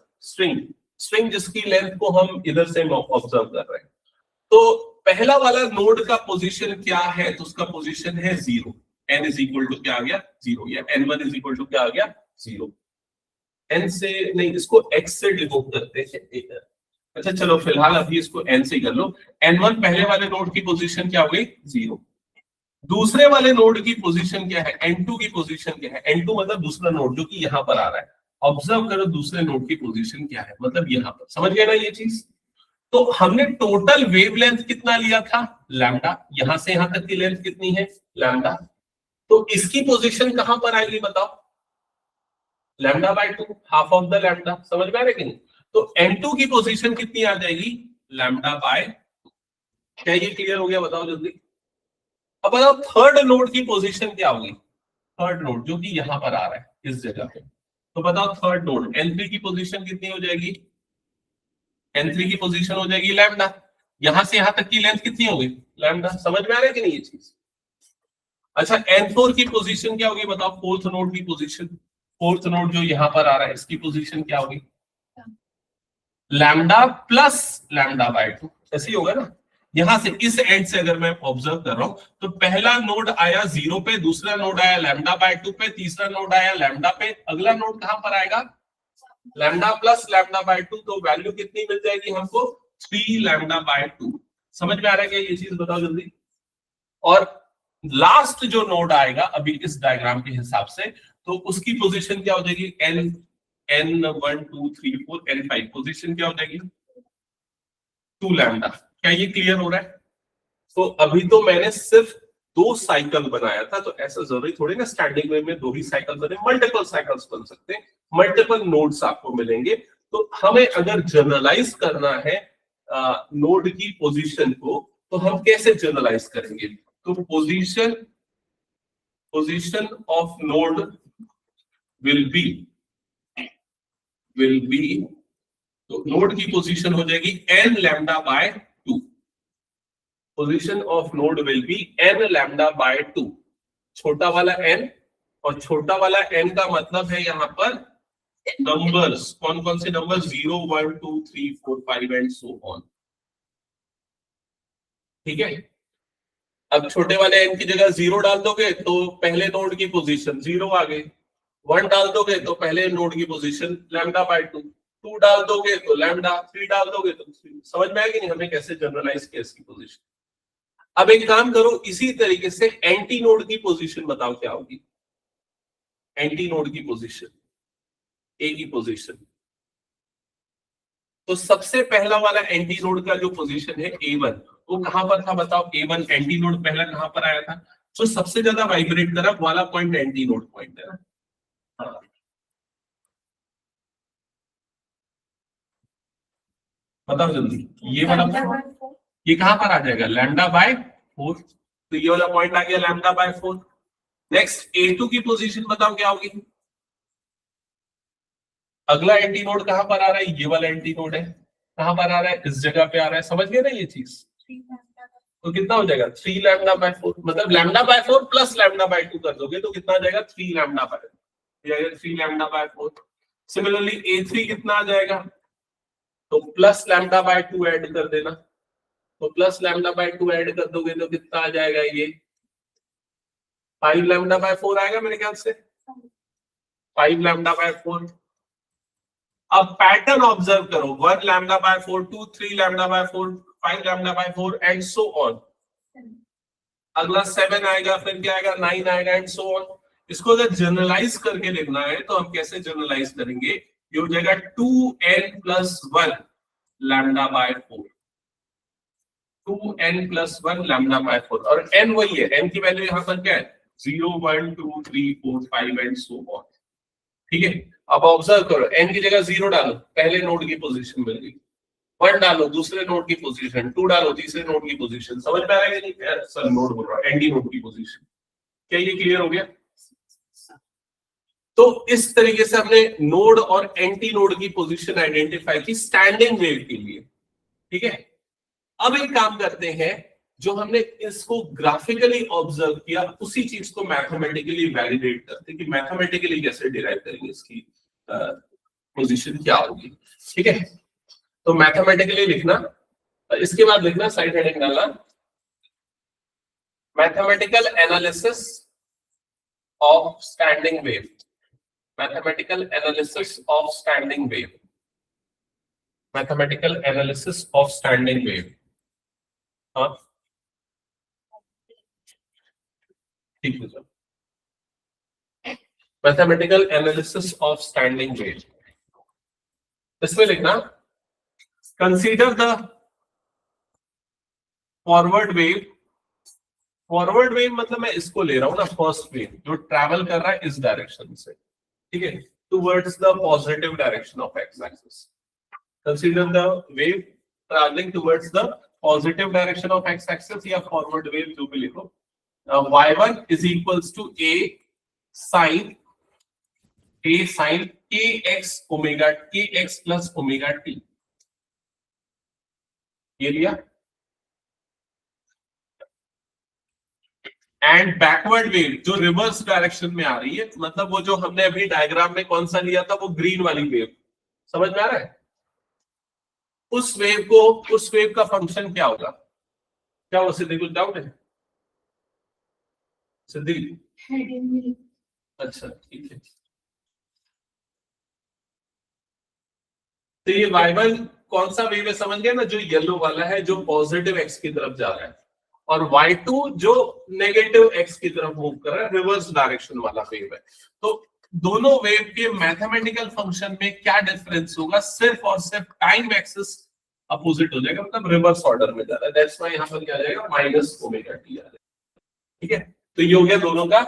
S1: स्ट्रिंग जिसकी लेंथ को हम इधर से ऑब्जर्व कर रहे हैं। तो पहला वाला नोड का पोजीशन क्या है, तो उसका पोजीशन है 0, n इज इक्वल टू क्या आ गया 0, या n1 इज इक्वल टू क्या आ गया 0। n से नहीं, इसको x से डिनोट करते हैं। अच्छा चलो फिलहाल अभी इसको n से कर लो। n1 पहले वाले नोड की पोजीशन क्या हो गई 0, दूसरे वाले नोड की पोजीशन क्या है, N2 की पोजीशन क्या है, N2 मतलब दूसरा नोड जो कि यहां पर आ रहा है। ऑब्जर्व करो दूसरे नोड की पोजीशन क्या है, मतलब यहां पर, समझ गए ना ये चीज। तो हमने टोटल वेवलेंथ कितना लिया था, लैम्डा, यहां से यहां तक की लेंथ कितनी है, लैम्डा। तो इसकी पोजीशन कहां पर आएगी बताओ, lambda by 2, half of the lambda, समझ में आ रहा है कि नहीं। तो N2 की पोजीशन कितनी आ जाएगी, लैम्डा बाय, क्या ये क्लियर हो गया, बताओ जल्दी। अब बताओ थर्ड नोड की पोजीशन क्या होगी, थर्ड नोड जो कि यहां पर आ रहा है इस जगह पे, तो बताओ थर्ड नोड N3 की पोजीशन कितनी हो जाएगी, N3 की पोजीशन हो जाएगी लैम्डा, यहां से यहां तक की लेंथ कितनी होगी, लैम्डा, समझ में आ रहा है कि नहीं ये चीज। अच्छा N4 की पोजीशन क्या होगी बताओ, फोर्थ नोड की पोजीशन, फोर्थ नोड जो यहां पर आ रहा है इसकी पोजीशन क्या होगी, लैम्डा प्लस लैम्डा बाय 2, ऐसे ही होगा ना। यहां से इस एंड से अगर मैं ऑब्जर्व कर रहा हूं तो पहला नोड आया 0 पे, दूसरा नोड आया लैम्डा बाय 2 पे, तीसरा नोड आया लैम्डा पे, अगला नोड कहां पर आएगा, लैम्डा प्लस लैम्डा बाय 2, तो वैल्यू कितनी मिल जाएगी हमको, 3 लैम्डा बाय 2। समझ में आ रहा है क्या ये चीज, बताओ जल्दी। और लास्ट जो नोड आएगा अभी इस डायग्राम के हिसाब से, तो उसकी पोजीशन क्या हो जाएगी, n1 2 3 4 n5, पोजीशन क्या हो जाएगी 2 लैम्डा। क्या ये क्लियर हो रहा है। तो अभी तो मैंने सिर्फ 2 साइकिल बनाया था, तो ऐसा जरूरी थोड़ी ना स्टैंडिंग वे में 2 ही साइकिल बने, मल्टीपल साइकिल्स बन सकते हैं, मल्टीपल नोड्स आपको मिलेंगे। तो हमें अगर जनरलाइज करना है नोड की पोजीशन को, तो हम कैसे जनरलाइज करेंगे, तो position of node will be, तो नोड की पोजीशन हो जाएगी n lambda by 2, position of node will be n lambda by 2, छोटा वाला n, और छोटा वाला n का मतलब है यहां पर नंबर्स, कौन कौन से नंबर, 0 1 2 3 4 5 एंड सो ऑन, ठीक है। अब छोटे वाले n की जगह 0 डाल दोगे तो पहले नोड की पोजीशन 0 आ गई, 1 डाल दोगे तो पहले नोड की पोजीशन लैम्डा बाय 2, 2 डाल दोगे तो लैम्डा, 3 डाल दोगे तो 3, समझ में आएगी नहीं हमें कैसे जनरलाइज किया इसकी पोजीशन। अब एक काम करो, इसी तरीके से एंटी नोड की पोजीशन बताओ क्या होगी, एंटी नोड की पोजीशन, ए की पोजीशन। तो सबसे पहला वाला एंटी नोड का जो पोजीशन है A1, वो कहां पर था बताओ, A1 एंटी नोड पहला कहां पर आया था, जो सबसे ज्यादा वाइब्रेट करा वाला पॉइंट एंटी नोड पॉइंट है ना। हाँ। बताओ जल्दी, ये वाला ये कहां पर आ जाएगा, लैम्डा बाय 4, तो ये वाला पॉइंट आ गया लैम्डा बाय 4। नेक्स्ट A2 की पोजीशन बताओ क्या होगी, अगला एंटी नोड कहां पर आ रहा है, ये वाला एंटी नोड है, कहां पर आ रहा है, इस जगह पे आ रहा है, समझ गए ना ये चीज। तो कितना हो जाएगा 3 लैम्डा बाय 4, मतलब lambda by 4 plus lambda by 2 कर दोगे तो कितना आ जाएगा 3 lambda by 3 lambda by 4। Similarly A3 कितना आ जाएगा, तो प्लस लैम्डा बाय 2 ऐड कर देना, तो प्लस लैम्डा बाय 2 ऐड कर दोगे तो कितना आ जाएगा, ये 5 लैम्डा बाय 4 आएगा मेरे ख्याल से, 5 लैम्डा बाय 4। अब पैटर्न ऑब्जर्व करो, 1 lambda by 4, 2 3 lambda by 4, 5 lambda by 4 and so on. अगला 7 आएगा, फिर क्या आएगा 9 आएगा एंड सो ऑन। इसको अगर जनरलाइज करके लिखना है तो हम कैसे जनरलाइज करेंगे, ये हो जाएगा 2n plus 1 lambda by 4, 2n plus 1 lambda by 4, और n वही है, n की वैल्यू यहां पर क्या है 0 1 2 3 4 5 एंड सो ऑन, ठीक है। अब ऑब्जर्व करो, n की जगह 0 डालो, पहले नोड की पोजीशन मिल गई, 1 डालो दूसरे नोड की पोजीशन, 2 डालो तीसरे नोड की पोजीशन, समझ में आ रहा है कि नहीं, सर नोड बोल रहा है, एंटी नोड की पोजीशन। क्या ये क्लियर हो गया। तो इस तरीके से हमने नोड और एंटी नोड की पोजीशन आइडेंटिफाई की स्टैंडिंग वेव के लिए, ठीक है। अब एक काम करते हैं, जो हमने इसको ग्राफिकली ऑब्जर्व किया उसी चीज को मैथमेटिकली वैलिडेट करते हैं कि मैथमेटिकली कैसे डिराइव करेंगे इसकी पोजीशन क्या होगी, ठीक है। तो मैथमेटिकली लिखना, इसके बाद लिखना साइड हेडिंग डालना, mathematical analysis of standing wave, mathematical analysis of standing wave, mathematical analysis of standing wave. हाँ ठीक है, mathematical analysis of standing wave. इसमें लिखना consider the forward wave. Forward wave मतलब मैं इसको ले रहा हूं ना, फर्स्ट वेव जो ट्रैवल कर रहा है इस डायरेक्शन से, ठीक है, towards the positive direction of X axis. Consider the wave travelling towards the positive direction of X axis या फॉरवर्ड वेव जो भी लिखो। y1 is equals to a sin kx omega kx plus omega t, ये लिया। And backward wave जो reverse direction में आ रही है, मतलब वो जो हमने अभी डायग्राम में कौन सा लिया था, वो ग्रीन वाली वेव, समझ में आ रहा है? उस वेव का फंक्शन क्या होगा? क्या वो सिद्धि कुछ डाउट है? सिद्धि अच्छा ठीक है। तो ये y1 कौन सा वेव है समझ गए ना, जो येलो वाला है जो पॉजिटिव x की तरफ जा रहा है, और y2 जो नेगेटिव x की तरफ मूव कर रहा है, रिवर्स डायरेक्शन वाला वेव है। तो दोनों वेव के मैथमेटिकल फंक्शन में क्या डिफरेंस होगा? सिर्फ और सिर्फ टाइम एक्सिस अपोजिट हो जाएगा, मतलब रिवर्स ऑर्डर में जा रहा है। दैट्स व्हाई यहां पर क्या आ जाएगा, माइनस ओमेगा टी आ जाएगा। ठीक है, तो ये हो गया दोनों का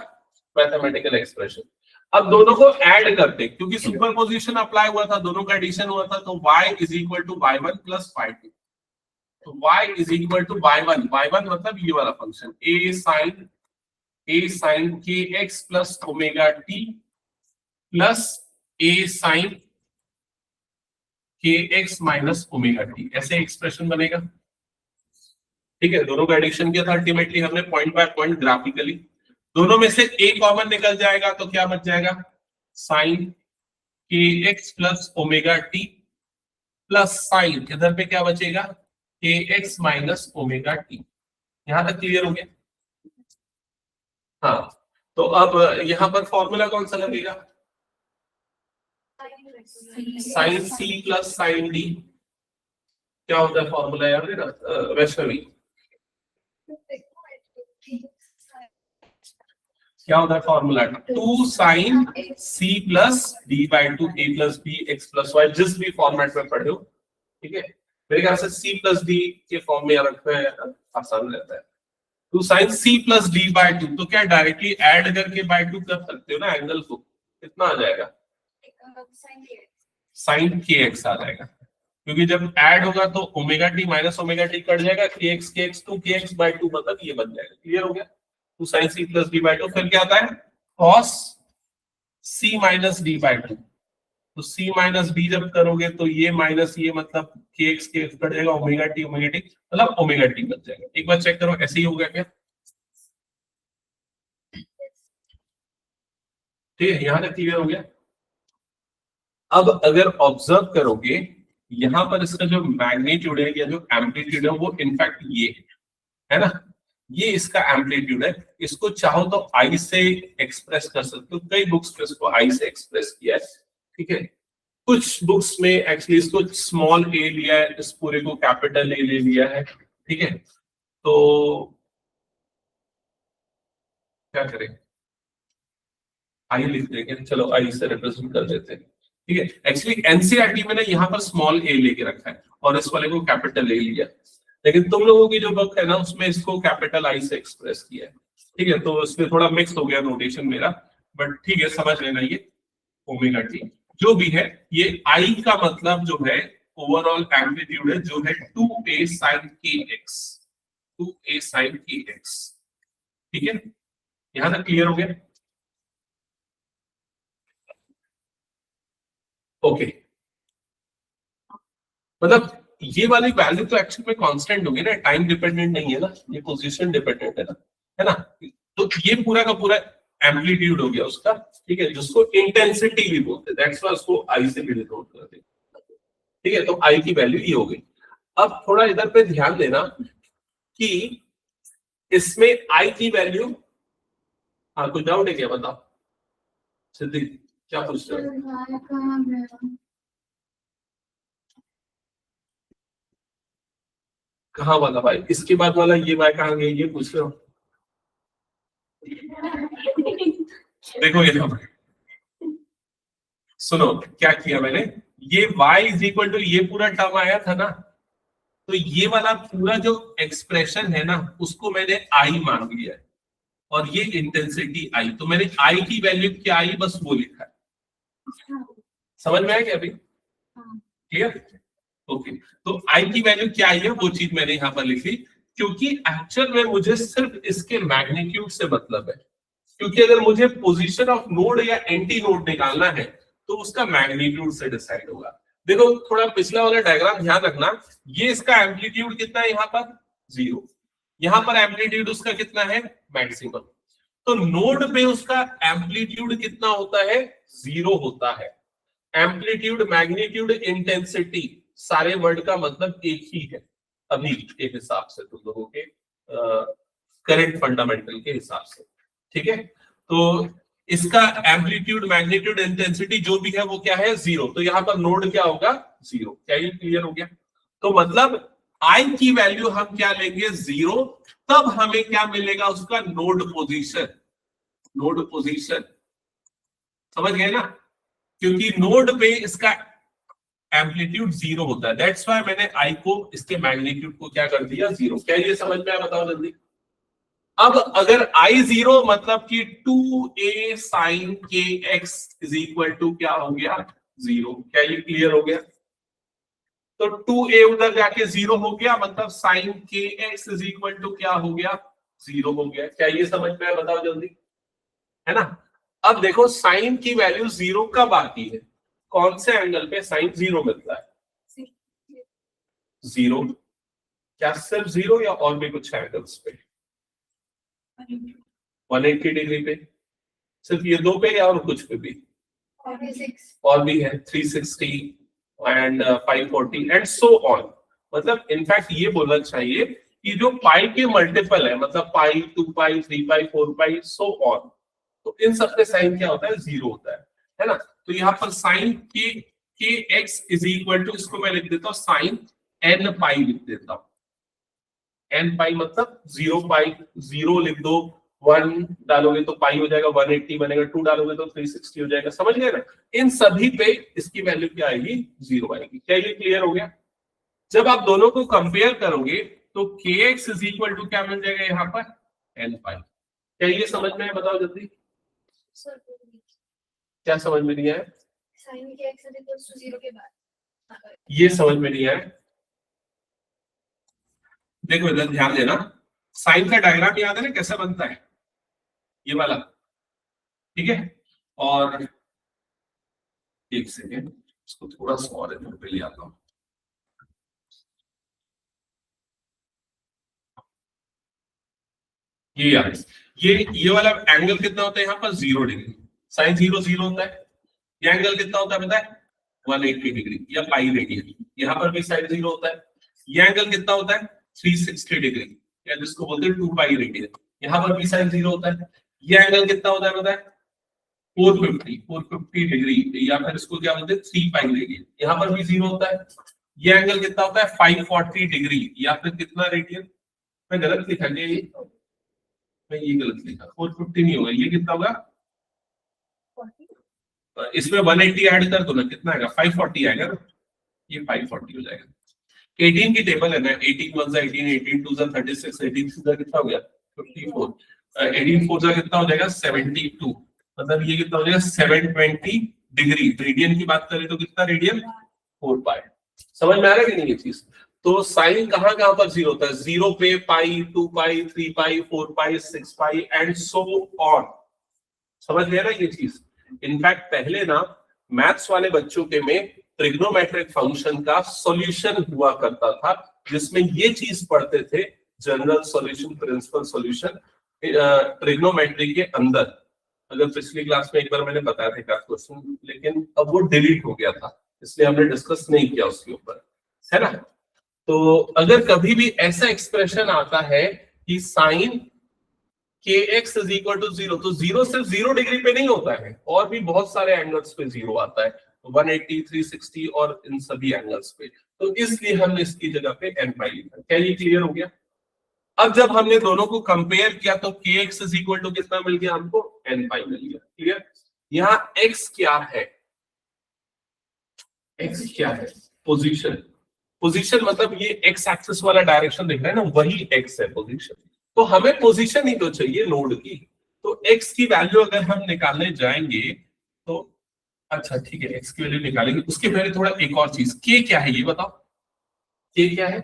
S1: मैथमेटिकल एक्सप्रेशन। अब दोनों को ऐड करते, क्योंकि सुपरपोजिशन अप्लाई हुआ था, दोनों का एडिशन हुआ था, तो y is equal to y1 plus y2। तो y is equal to y1 मतलब ये वाला function a sin kx plus omega t plus a sin kx minus omega t, ऐसे एक्सप्रेशन बनेगा। ठीक है, दोनों का एडिशन किया था, अल्टीमेटली हमने पॉइंट बाय पॉइंट ग्राफिकली, दोनों में से a कॉमन निकल जाएगा तो क्या बच जाएगा, sin kx plus omega t plus sign इधर पे क्या बचेगा, kx माइनस ओमेगा t। यहां तक क्लियर हो गया? हाँ, तो अब यहां पर फॉर्मूला कौन सा लगेगा, sine c plus sine d। क्या होता है फॉर्मूला याद है ना वैष्णवी? क्या होता है formula, 2 sine c plus d by two a plus b x plus y, जिस भी फॉर्मेट में पढ़े हो। ठीक है, मेरे ख्याल से c प्लस d के फॉर्म में रखना है, आसान रहता है। 2 sine c plus d by two, तो क्या डायरेक्टली ऐड करके बाई टू कर सकते हो ना एंगल को, कितना आ जाएगा, साइन kx आ जाएगा, क्योंकि जब ऐड होगा तो omega T minus omega T cut जाएगा, kx 2 kx बाई टू मतलब ये बन जाएगा। क्लियर हो गया? 2 sin c plus d by to, फिर क्या आता है cos c minus d by two. तो c माइनस d जब करोगे तो ये माइनस ये मतलब kx कट जाएगा, ओमेगा टी मतलब ओमेगा टी बच जाएगा। एक बार चेक करो ऐसे ही हो गया क्या? ठीक है, यहां तक क्लियर हो गया? अब अगर ऑब्जर्व करोगे यहां पर इसका जो मैग्नीट्यूड है या जो एम्पलीट्यूड है वो इनफैक्ट ये है ना, ये इसका एम्पलीट्यूड है। इसको चाहो तो आई से एक्सप्रेस कर सकते हो, कई बुक्स में इसको आई से एक्सप्रेस किया है। ठीक है, कुछ बुक्स में एक्चुअली इसको स्मॉल ए लिया है, इस पूरे को कैपिटल ए ले लिया है। ठीक है, तो क्या करें, आई लिख देंगे, चलो आई से रिप्रेजेंट कर देते हैं। ठीक है, एक्चुअली एनसीईआरटी में ना यहाँ पर स्मॉल ए लेके रखा है और इस वाले को कैपिटल ए लिया, लेकिन तुम लोगों की जो बुक है ना उसमें इसको कैपिटल आई से एक्सप्रेस किया है। ठीक है, तो इसमें थोड़ा मिक्स हो गया नोटेशन मेरा, बट ठीक है समझ लेना, ये ओमेगा टी जो भी है, ये आई का मतलब जो है ओवरऑल एम्पलीट्यूड है, जो है 2a sin kx, 2a sin kx। ठीक है, यहां तक क्लियर हो गया? ओके, मतलब ये वाली वैल्यू तो एक्चुअली में कांस्टेंट होगी ना, टाइम डिपेंडेंट नहीं है ना, ये पोजीशन डिपेंडेंट है ना, तो ये पूरा का पूरा एम्पलीट्यूड हो गया उसका। ठीक है, जिसको इंटेंसिटी भी बोलते हैं, दैट्स व्हाई उसको आई से भी डिनोट करते हैं। ठीक है, तो आई की वैल्यू ये हो गई। अब थोड़ा इधर पे ध्यान देना कि इसमें आई की वैल्यू, हाँ कुछ डाउट है क्या, बताओ सिद्धि क्या पूछ रहे हो? कहाँ वाला भाई, इसके बाद वाला ये वाई कहाँ गया, ये पूछ रहे हो? देखो ये सुनो क्या किया मैंने, ये y इज इक्वल टू ये पूरा टर्म आया था ना, तो ये वाला पूरा जो एक्सप्रेशन है ना उसको मैंने I मान लिया है और ये इंटेंसिटी I, तो मैंने I की वैल्यू क्या आई बस वो लिखा है। समझ में आया क्या अभी? क्लियर? ओके, तो I की वैल्यू क्या आई है वो चीज मैंने यहाँ पर लिखी, क्योंकि एक्चुअल में मुझे सिर्फ इसके मैग्नीट्यूड से मतलब है, क्योंकि अगर मुझे पोजीशन ऑफ नोड या एंटी नोड निकालना है तो उसका मैग्नीट्यूड से डिसाइड होगा। देखो थोड़ा पिछला वाला डायग्राम ध्यान रखना, ये इसका एम्पलीट्यूड कितना है यहाँ पर 0, यहाँ पर एम्पलीट्यूड उसका कितना है मैक्सिमम, तो नोड पे उसका एम्पलीट्यूड कितना होता है 0 होता है। एम्पलीट्यूड, मैग्नीट्यूड, इंटेंसिटी सारे वर्ड का मतलब एक ही है अभी के हिसाब से, तुम लोगों के करंट फंडामेंटल के हिसाब से, ठीक है। तो इसका एम्पलीट्यूड, मैग्नीट्यूड, इंटेंसिटी जो भी है वो क्या है 0, तो यहाँ पर नोड क्या होगा 0। क्या ये क्लियर हो गया? तो मतलब I की वैल्यू हम क्या लेंगे 0, तब हमें क्या मिलेगा उसका नोड पोजीशन। नोड पोजीशन समझ गए ना, क्योंकि नोड पे इसका एम्पलीट्यूड 0 होता है, दैट्स व्हाई मैंने I को इसके मैग्नीट्यूड को क्या कर दिया 0। क्या ये समझ में आया? बताओ जल्दी। अब अगर I 0 मतलब कि 2a sin kx is equal to क्या हो गया 0। क्या ये क्लियर हो गया? तो 2a उधर जाके 0 हो गया, मतलब sin kx is equal to क्या हो गया 0 हो गया। क्या ये समझ में आया? बताओ जल्दी, है ना। अब देखो साइन की वैल्यू 0 कब आती है, कौन से एंगल पे साइन 0 मिलता है? 0, क्या सिर्फ 0 या और भी कुछ एंगल्स पे? 180 डिग्री पे, सिर्फ ये दो पे या और कुछ पे भी? और भी है 360 एंड 540 एंड सो ऑन। मतलब इनफैक्ट ये बोलना चाहिए कि जो पाई के मल्टीपल है, मतलब पाई, 2 पाई, 3 पाई, 4 पाई, सो ऑन, तो इन सबके साइन क्या होता है 0 होता है ना। तो यहाँ पर साइन के एक्स इज इक्वल टू, इसको मैं लिख देता हूँ साइन n पाई लिख देता हूँ। n पाई मतलब 0 पाई, 0 लिख दो, 1 डालोगे तो पाई हो जाएगा 180 बनेगा, 2 डालोगे तो 360 हो जाएगा। समझ गए ना? इन सभी पे इसकी वैल्यू क्या आएगी 0 आएगी। क्या ये क्लियर हो गया? जब आप दोनों को कंपेयर करोगे तो kx इज इक्वल टू क्या मिल जाएगा यहाँ पर n पाई। क्या ये समझ में है? बताओ जल्दी, क्या समझ में नहीं आया?
S2: sin kx is equals to 0 के बाद
S1: ये समझ में नहीं आया? देखो इधर ध्यान देना, साइन का डायग्राम याद है ना कैसा बनता है, ये वाला, ठीक है। और एक सेकेंड, इसको थोड़ा सा और इधर पे ले आता हूं। ये यार ये वाला एंगल कितना होता है यहाँ पर 0 डिग्री, साइन 0 0 होता है। ये एंगल कितना होता है पता है 180 डिग्री या पाई रेडियन। यहाँ पर भी साइन 0 होता है। ये एंगल कितना होता है 360 डिग्री या जिसको बोलते हैं 2 पाई रेडियन। यहाँ पर भी साइन 0 होता है। ये एंगल कितना होता है पता है 450 डिग्री या फिर इसको क्या बोलते हैं 3 पाई रेडियन। यहाँ पर भी 0 होता है। ये एंगल कितना होता है 540 डिग्री या फिर कितना रेडियन, मैं गलत लिखा गया, मैं ये गलत लिखा, 450 नहीं होगा, ये कितना होगा, इसमें 180 ऐड कर दो ना, कितना आएगा 540 आएगा ना, ये 540 हो जाएगा। 18 की टेबल है ना, 18 1 जा 18, 18 2 जा 36, 18 2 जा कितना हो गया 54, 18 4 जा कितना हो जाएगा 72, मतलब ये कितना हो जाएगा 720 डिग्री। रेडियन की बात करें तो कितना रेडियन 4 पाई। समझ में आ रहा है कि नहीं ये चीज? तो साइन कहाँ कहाँ पर 0 होता है, 0 पे पाई, 2 पाई, 3 पाई, 4 पाई, 6 पाई एंड सो ऑन। समझ गए ना ये चीज? इनफैक्ट पहले ना मैथ्स वाले बच्चों के में ट्रिग्नोमेट्रिक फंक्शन का सॉल्यूशन हुआ करता था, जिसमें ये चीज पढ़ते थे, general solution, principal solution trigonometry के अंदर। अगर पिछली क्लास में एक बार मैंने बताया था क्वेश्चन, लेकिन अब वो डिलीट हो गया था, इसलिए हमने डिस्कस नहीं किया उसके ऊपर, है ना। तो अगर कभी भी ऐसा एक्सप्रेशन आता है कि sine kx is equal to 0, तो 0 सिर्फ 0 डिग्री पे नहीं होता है, और भी बहुत सारे एंगल्स पे 0 आता है, 180, 360 और इन सभी एंगल्स पे। तो इसलिए हमने इसकी जगह पे n पाई लिखा। क्या ये क्लियर हो गया? अब जब हमने दोनों को कंपेयर किया तो kx इज इक्वल टू कितना मिल गया हमको, n पाई मिल गया। क्लियर? यहाँ x क्या है, x क्या है, पोजीशन। पोजीशन मतलब ये x एक्सिस वाला डायरेक्शन दिख रहा है ना, वही x है पोजीशन। तो हमें पोजीशन ही तो चाहिए नोड की। तो x की वैल्यू अगर हम निकालने जाएंगे तो अच्छा ठीक है, x की वैल्यू निकालेंगे, उसके पहले थोड़ा एक और चीज, k क्या है ये बताओ, k क्या है,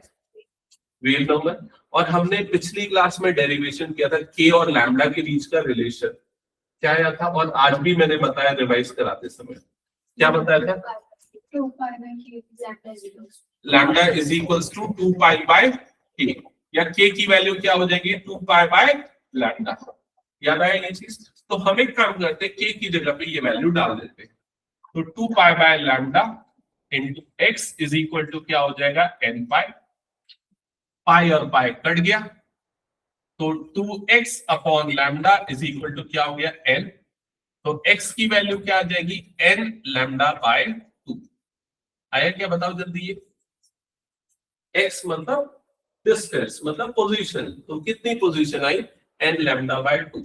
S1: वेव नंबर। और हमने पिछली क्लास में डेरिवेशन किया था k और लैम्डा के बीच का रिलेशन क्या आया था, और आज भी मैंने बताया रिवाइज कराते समय, क्या बताया था,
S2: 2 pi by k lambda is equals to
S1: lambda is equals to 2 pi by k, या k की वैल्यू क्या हो जाएगी 2 पाई बाय लैम्डा। याद आया ये चीज? तो हम एक काम करते हैं, k की जगह पे ये वैल्यू डाल देते हैं, तो 2 pi by lambda into x is equal to क्या हो जाएगा n पाई, पाई और पाई कट गया, तो 2x upon lambda is equal to क्या हो गया n, तो x की वैल्यू क्या आ जाएगी n लैम्डा बाय 2। आया क्या बताओ जल्दी, ये x मतलब डिस्टेंस मतलब पोजीशन, तो कितनी position I n lambda by 2।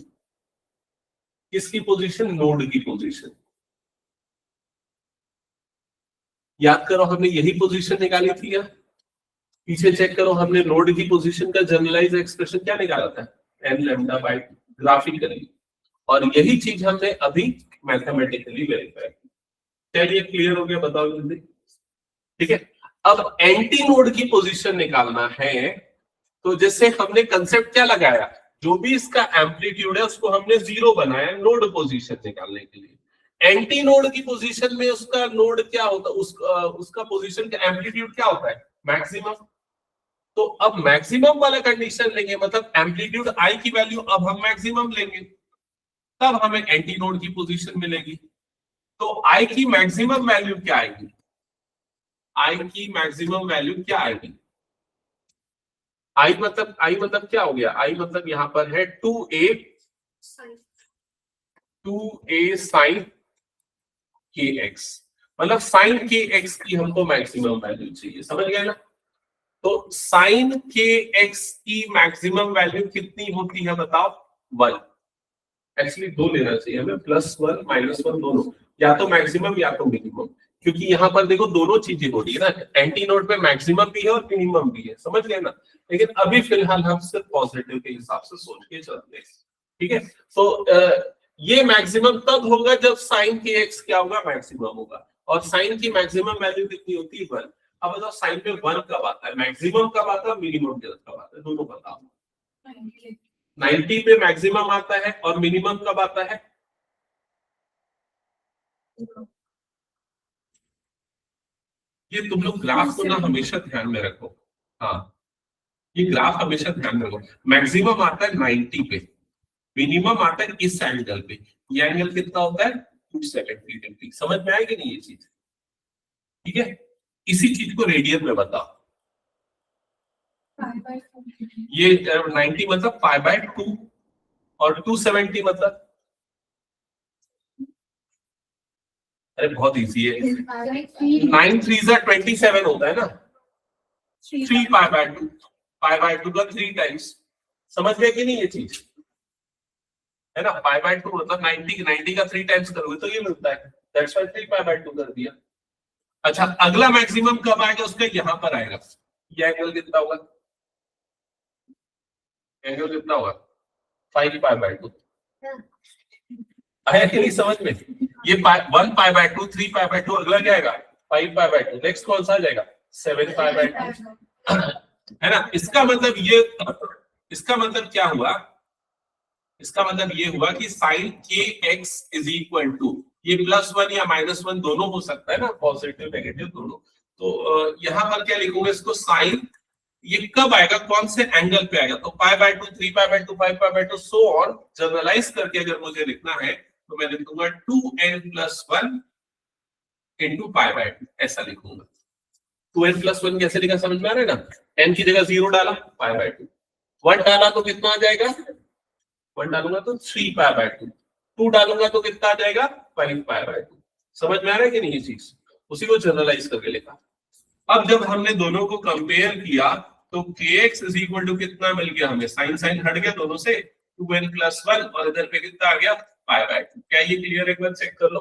S1: किसकी पोजीशन, नोड की पोजीशन। याद करो हमने यही पोजीशन निकाली थी या पीछे चेक करो, हमने नोड की पोजीशन का जनरलाइज एक्सप्रेशन क्या निकाला था, n लैम्डा बाय 2 ग्राफिकली, और यही चीज हमने अभी मैथमेटिकली वेरीफाई की। चलिए क्लियर हो गया, बताओ जल्दी। ठीक है, अब एंटी नोड की पोजीशन निकालना है, तो जैसे हमने कंसेप्ट क्या लगाया, जो भी इसका एम्पलीट्यूड है उसको हमने 0 बनाया नोड पोजीशन निकालने के लिए। एंटी नोड की पोजीशन में उसका नोड क्या होता है, उसका पोजीशन का एम्पलीट्यूड क्या होता है, मैक्सिमम। तो अब मैक्सिमम वाला कंडीशन लेंगे, मतलब एम्पलीट्यूड आई की वैल्यू अब हम मैक्सिमम लेंगे, तब हमें एंटी नोड की पोजीशन मिलेगी। तो आई की मैक्सिमम वैल्यू क्या आएगी, आई की मैक्सिमम वैल्यू क्या आएगी, आई मतलब क्या हो गया, आई मतलब यहां पर है 2a sin kx, मतलब sin kx की हमको मैक्सिमम वैल्यू चाहिए, समझ गए ना। तो sin kx की मैक्सिमम वैल्यू कितनी होती है बताओ, 1। एक्चुअली 2 लेना चाहिए हमें, +1 -1 दोनों, या तो मैक्सिमम या तो मिनिमम, क्योंकि यहाँ पर देखो दोनों चीजें हो रही है ना, एंटी नोड पे मैक्सिमम भी है और मिनिमम भी है, समझ गए ना। लेकिन अभी फिलहाल हम सिर्फ पॉजिटिव के हिसाब से सोच के चलते हैं। ठीक है, तो ये मैक्सिमम तब होगा जब साइन के एक्स क्या होगा, मैक्सिमम होगा, और साइन की मैक्सिमम वैल्यू कितनी होती है 1। अब बताओ साइन पे 1 कब आता है, मैक्सिमम कब आता है, मिनिमम कब आता है, दोनों बताओ। 90 पे मैक्सिमम आता है और मिनिमम कब आता है, ये तुम लोग ग्राफ को ना हमेशा ध्यान में रखो। हाँ, ये ग्राफ हमेशा ध्यान में रखो, मैक्सिमम आता है 90 पे, मिनिमम आता है इस एंगल पे, ये एंगल कितना होता है 270 डिग्री। समझ में आएगी नहीं ये चीज? ठीक है, इसी चीज को रेडियन में बताओ, ये 90 मतलब π/2 और 270 मतलब, अरे बहुत इजी है, 9 3 27 होता है ना, 3 π/2, π/2 का 3 टाइम्स। समझ गए कि नहीं ये चीज, है ना, π/2 मतलब 90 का 3 टाइम्स करोगे तो ये मिलता है, दैट्स व्हाई 3 π/2 कर दिया। अच्छा, अगला मैक्सिमम कब आएगा, उसका यहां पर आएगा, ये एंगल कितना होगा, एंगल कितना होगा 5 π/2। आया कि नहीं समझ में, ये 1 π/2, 3 π/2, अगला क्या आएगा 5 π/2, नेक्स्ट कौन सा आ जाएगा 7 π/2, है ना। इसका मतलब क्या हुआ, इसका मतलब ये हुआ कि sin kx is equal to, ये +1 या -1 दोनों हो सकता है ना, पॉजिटिव नेगेटिव दोनों। तो यहाँ पर क्या लिखूंगा इसको, साइन ये कब आएगा, कौन से एंगल पे आएगा, तो π/2, 3 π/2, 5 π/2 सो ऑन। जनरलाइज करके अगर मुझे लिखना है तो मैं लिखूंगा 2n+1 इंटू π/2, ऐसा लिखूंगा। 2n+1 कैसे लिखा समझ में आ रहा है ना, n की जगह 0 डाला, π/2, 1 डाला तो कितना आ जाएगा, 1 डालूंगा तो 3 π/2, 2 डालूंगा तो कितना आ जाएगा 5 π/2। समझ में आ रहा है कि नहीं ये चीज, उसी को जनरलाइज करके लिखा। अब जब हमने दोनों को कंपेयर किया तो kx इज इक्वल टू कितना मिल गया हमें, साइन साइन हट गया दोनों से, 2n+1 और इधर पे कितना आ गया π/2। क्या ये क्लियर है? एक बार चेक कर लो।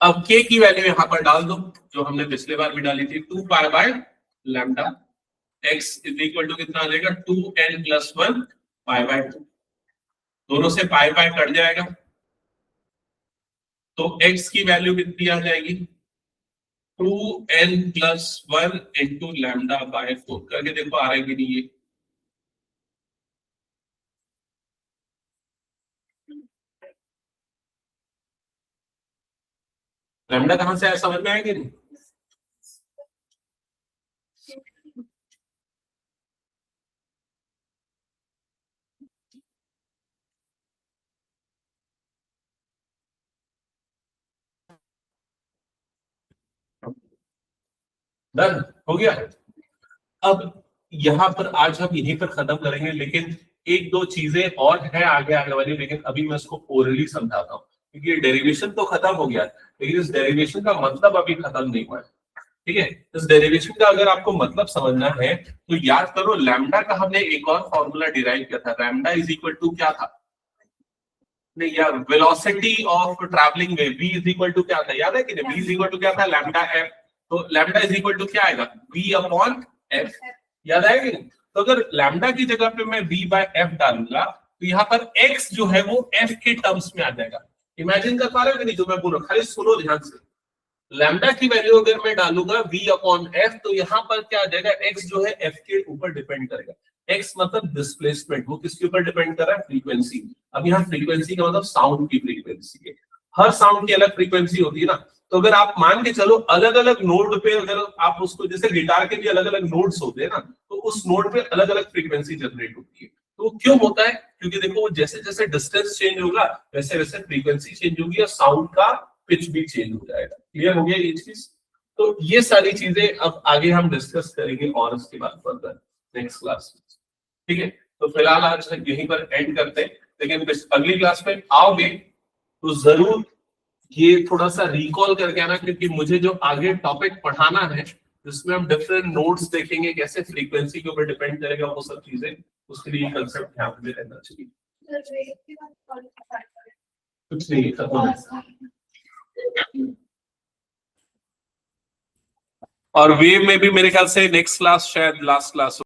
S1: अब k की वैल्यू यहां पर डाल दो जो हमने पिछले बार भी डाली थी, 2π/λ। x इज इक्वल टू कितना आ जाएगा, 2n+1 π/2। दोनों से पाई कट जाएगा तो x की वैल्यू कितनी आ जाएगी, 2n+1 इंटू λ/4। करके देखो आ रहा है कि नहीं ये। लैम्डा कहां से आया, समझ में आया कि नहीं? डन हो गया। अब यहाँ पर आज हम यहीं पर खत्म करेंगे, लेकिन एक दो चीजें और है आगे आने वाली, लेकिन अभी मैं इसको ओरली समझाता हूँ क्योंकि ये डेरिवेशन तो खत्म हो गया लेकिन इस डेरिवेशन का मतलब अभी खत्म नहीं हुआ है। ठीक है, इस डेरिवेशन का अगर आपको मतलब समझना है तो याद करो, लैम्डा का हमने एक और फॉर्मूला डिराइव किया था, लैम्डा इज इक्वल टू क्या था, नहीं यार, velocity of travelling wave, v is equal to क्या था, याद है कि नहीं? v इज इक्वल टू क्या था, लैम्डा f। तो लैम्डा इज इक्वल टू क्या आएगा, v/f। याद आएगा कि नहीं? तो अगर लैम्डा की जगह पे मैं v/f डालूंगा तो यहाँ पर x जो है वो f के टर्म्स में आ जाएगा। इमेजिन कर पा रहे हो कि नहीं जो मैं बोल रहा हूँ? खाली सुनो ध्यान से। लैम्डा की वैल्यू अगर मैं डालूंगा v/f तो यहाँ पर क्या आ जाएगा, x जो है f के ऊपर डिपेंड करेगा। x मतलब डिस्प्लेसमेंट, वो किसके ऊपर डिपेंड कर रहा है, फ्रीक्वेंसी। अब यहाँ फ्रीक्वेंसी का मतलब साउंड की फ्रीक्वेंसी है, हर साउंड की अलग फ्रीक्वेंसी होती है ना। तो अगर आप मान के चलो अलग अलग नोड पे, अगर आप उसको, जैसे गिटार के भी अलग अलग नोड्स होते हैं ना, तो उस नोड पे अलग अलग फ्रीक्वेंसी जनरेट होती है। तो क्यों होता है, क्योंकि देखो जैसे जैसे डिस्टेंस चेंज होगा वैसे वैसे फ्रीक्वेंसी चेंज होगी और साउंड का पिच भी चेंज हो जाएगा। क्लियर हो गया ये चीज? तो ये सारी चीजें अब आगे हम डिस्कस करेंगे और इसके बाद फर्दर नेक्स्ट क्लास में। ठीक है, तो फिलहाल आज यहीं पर एंड करते हैं, लेकिन अगली क्लास में आओगे तो जरूर ये थोड़ा सा रिकॉल करके आना, क्योंकि मुझे जो आगे टॉपिक पढ़ाना है जिसमें हम डिफरेंट नोड्स देखेंगे, कैसे फ्रीक्वेंसी के ऊपर डिपेंड करेगा वो सब चीजें, उसके लिए कंसेप्ट ध्यान में रहना चाहिए। कुछ नहीं खत्म। और वेव में भी मेरे ख्याल से नेक्स्ट क्लास शायद लास्ट क्लास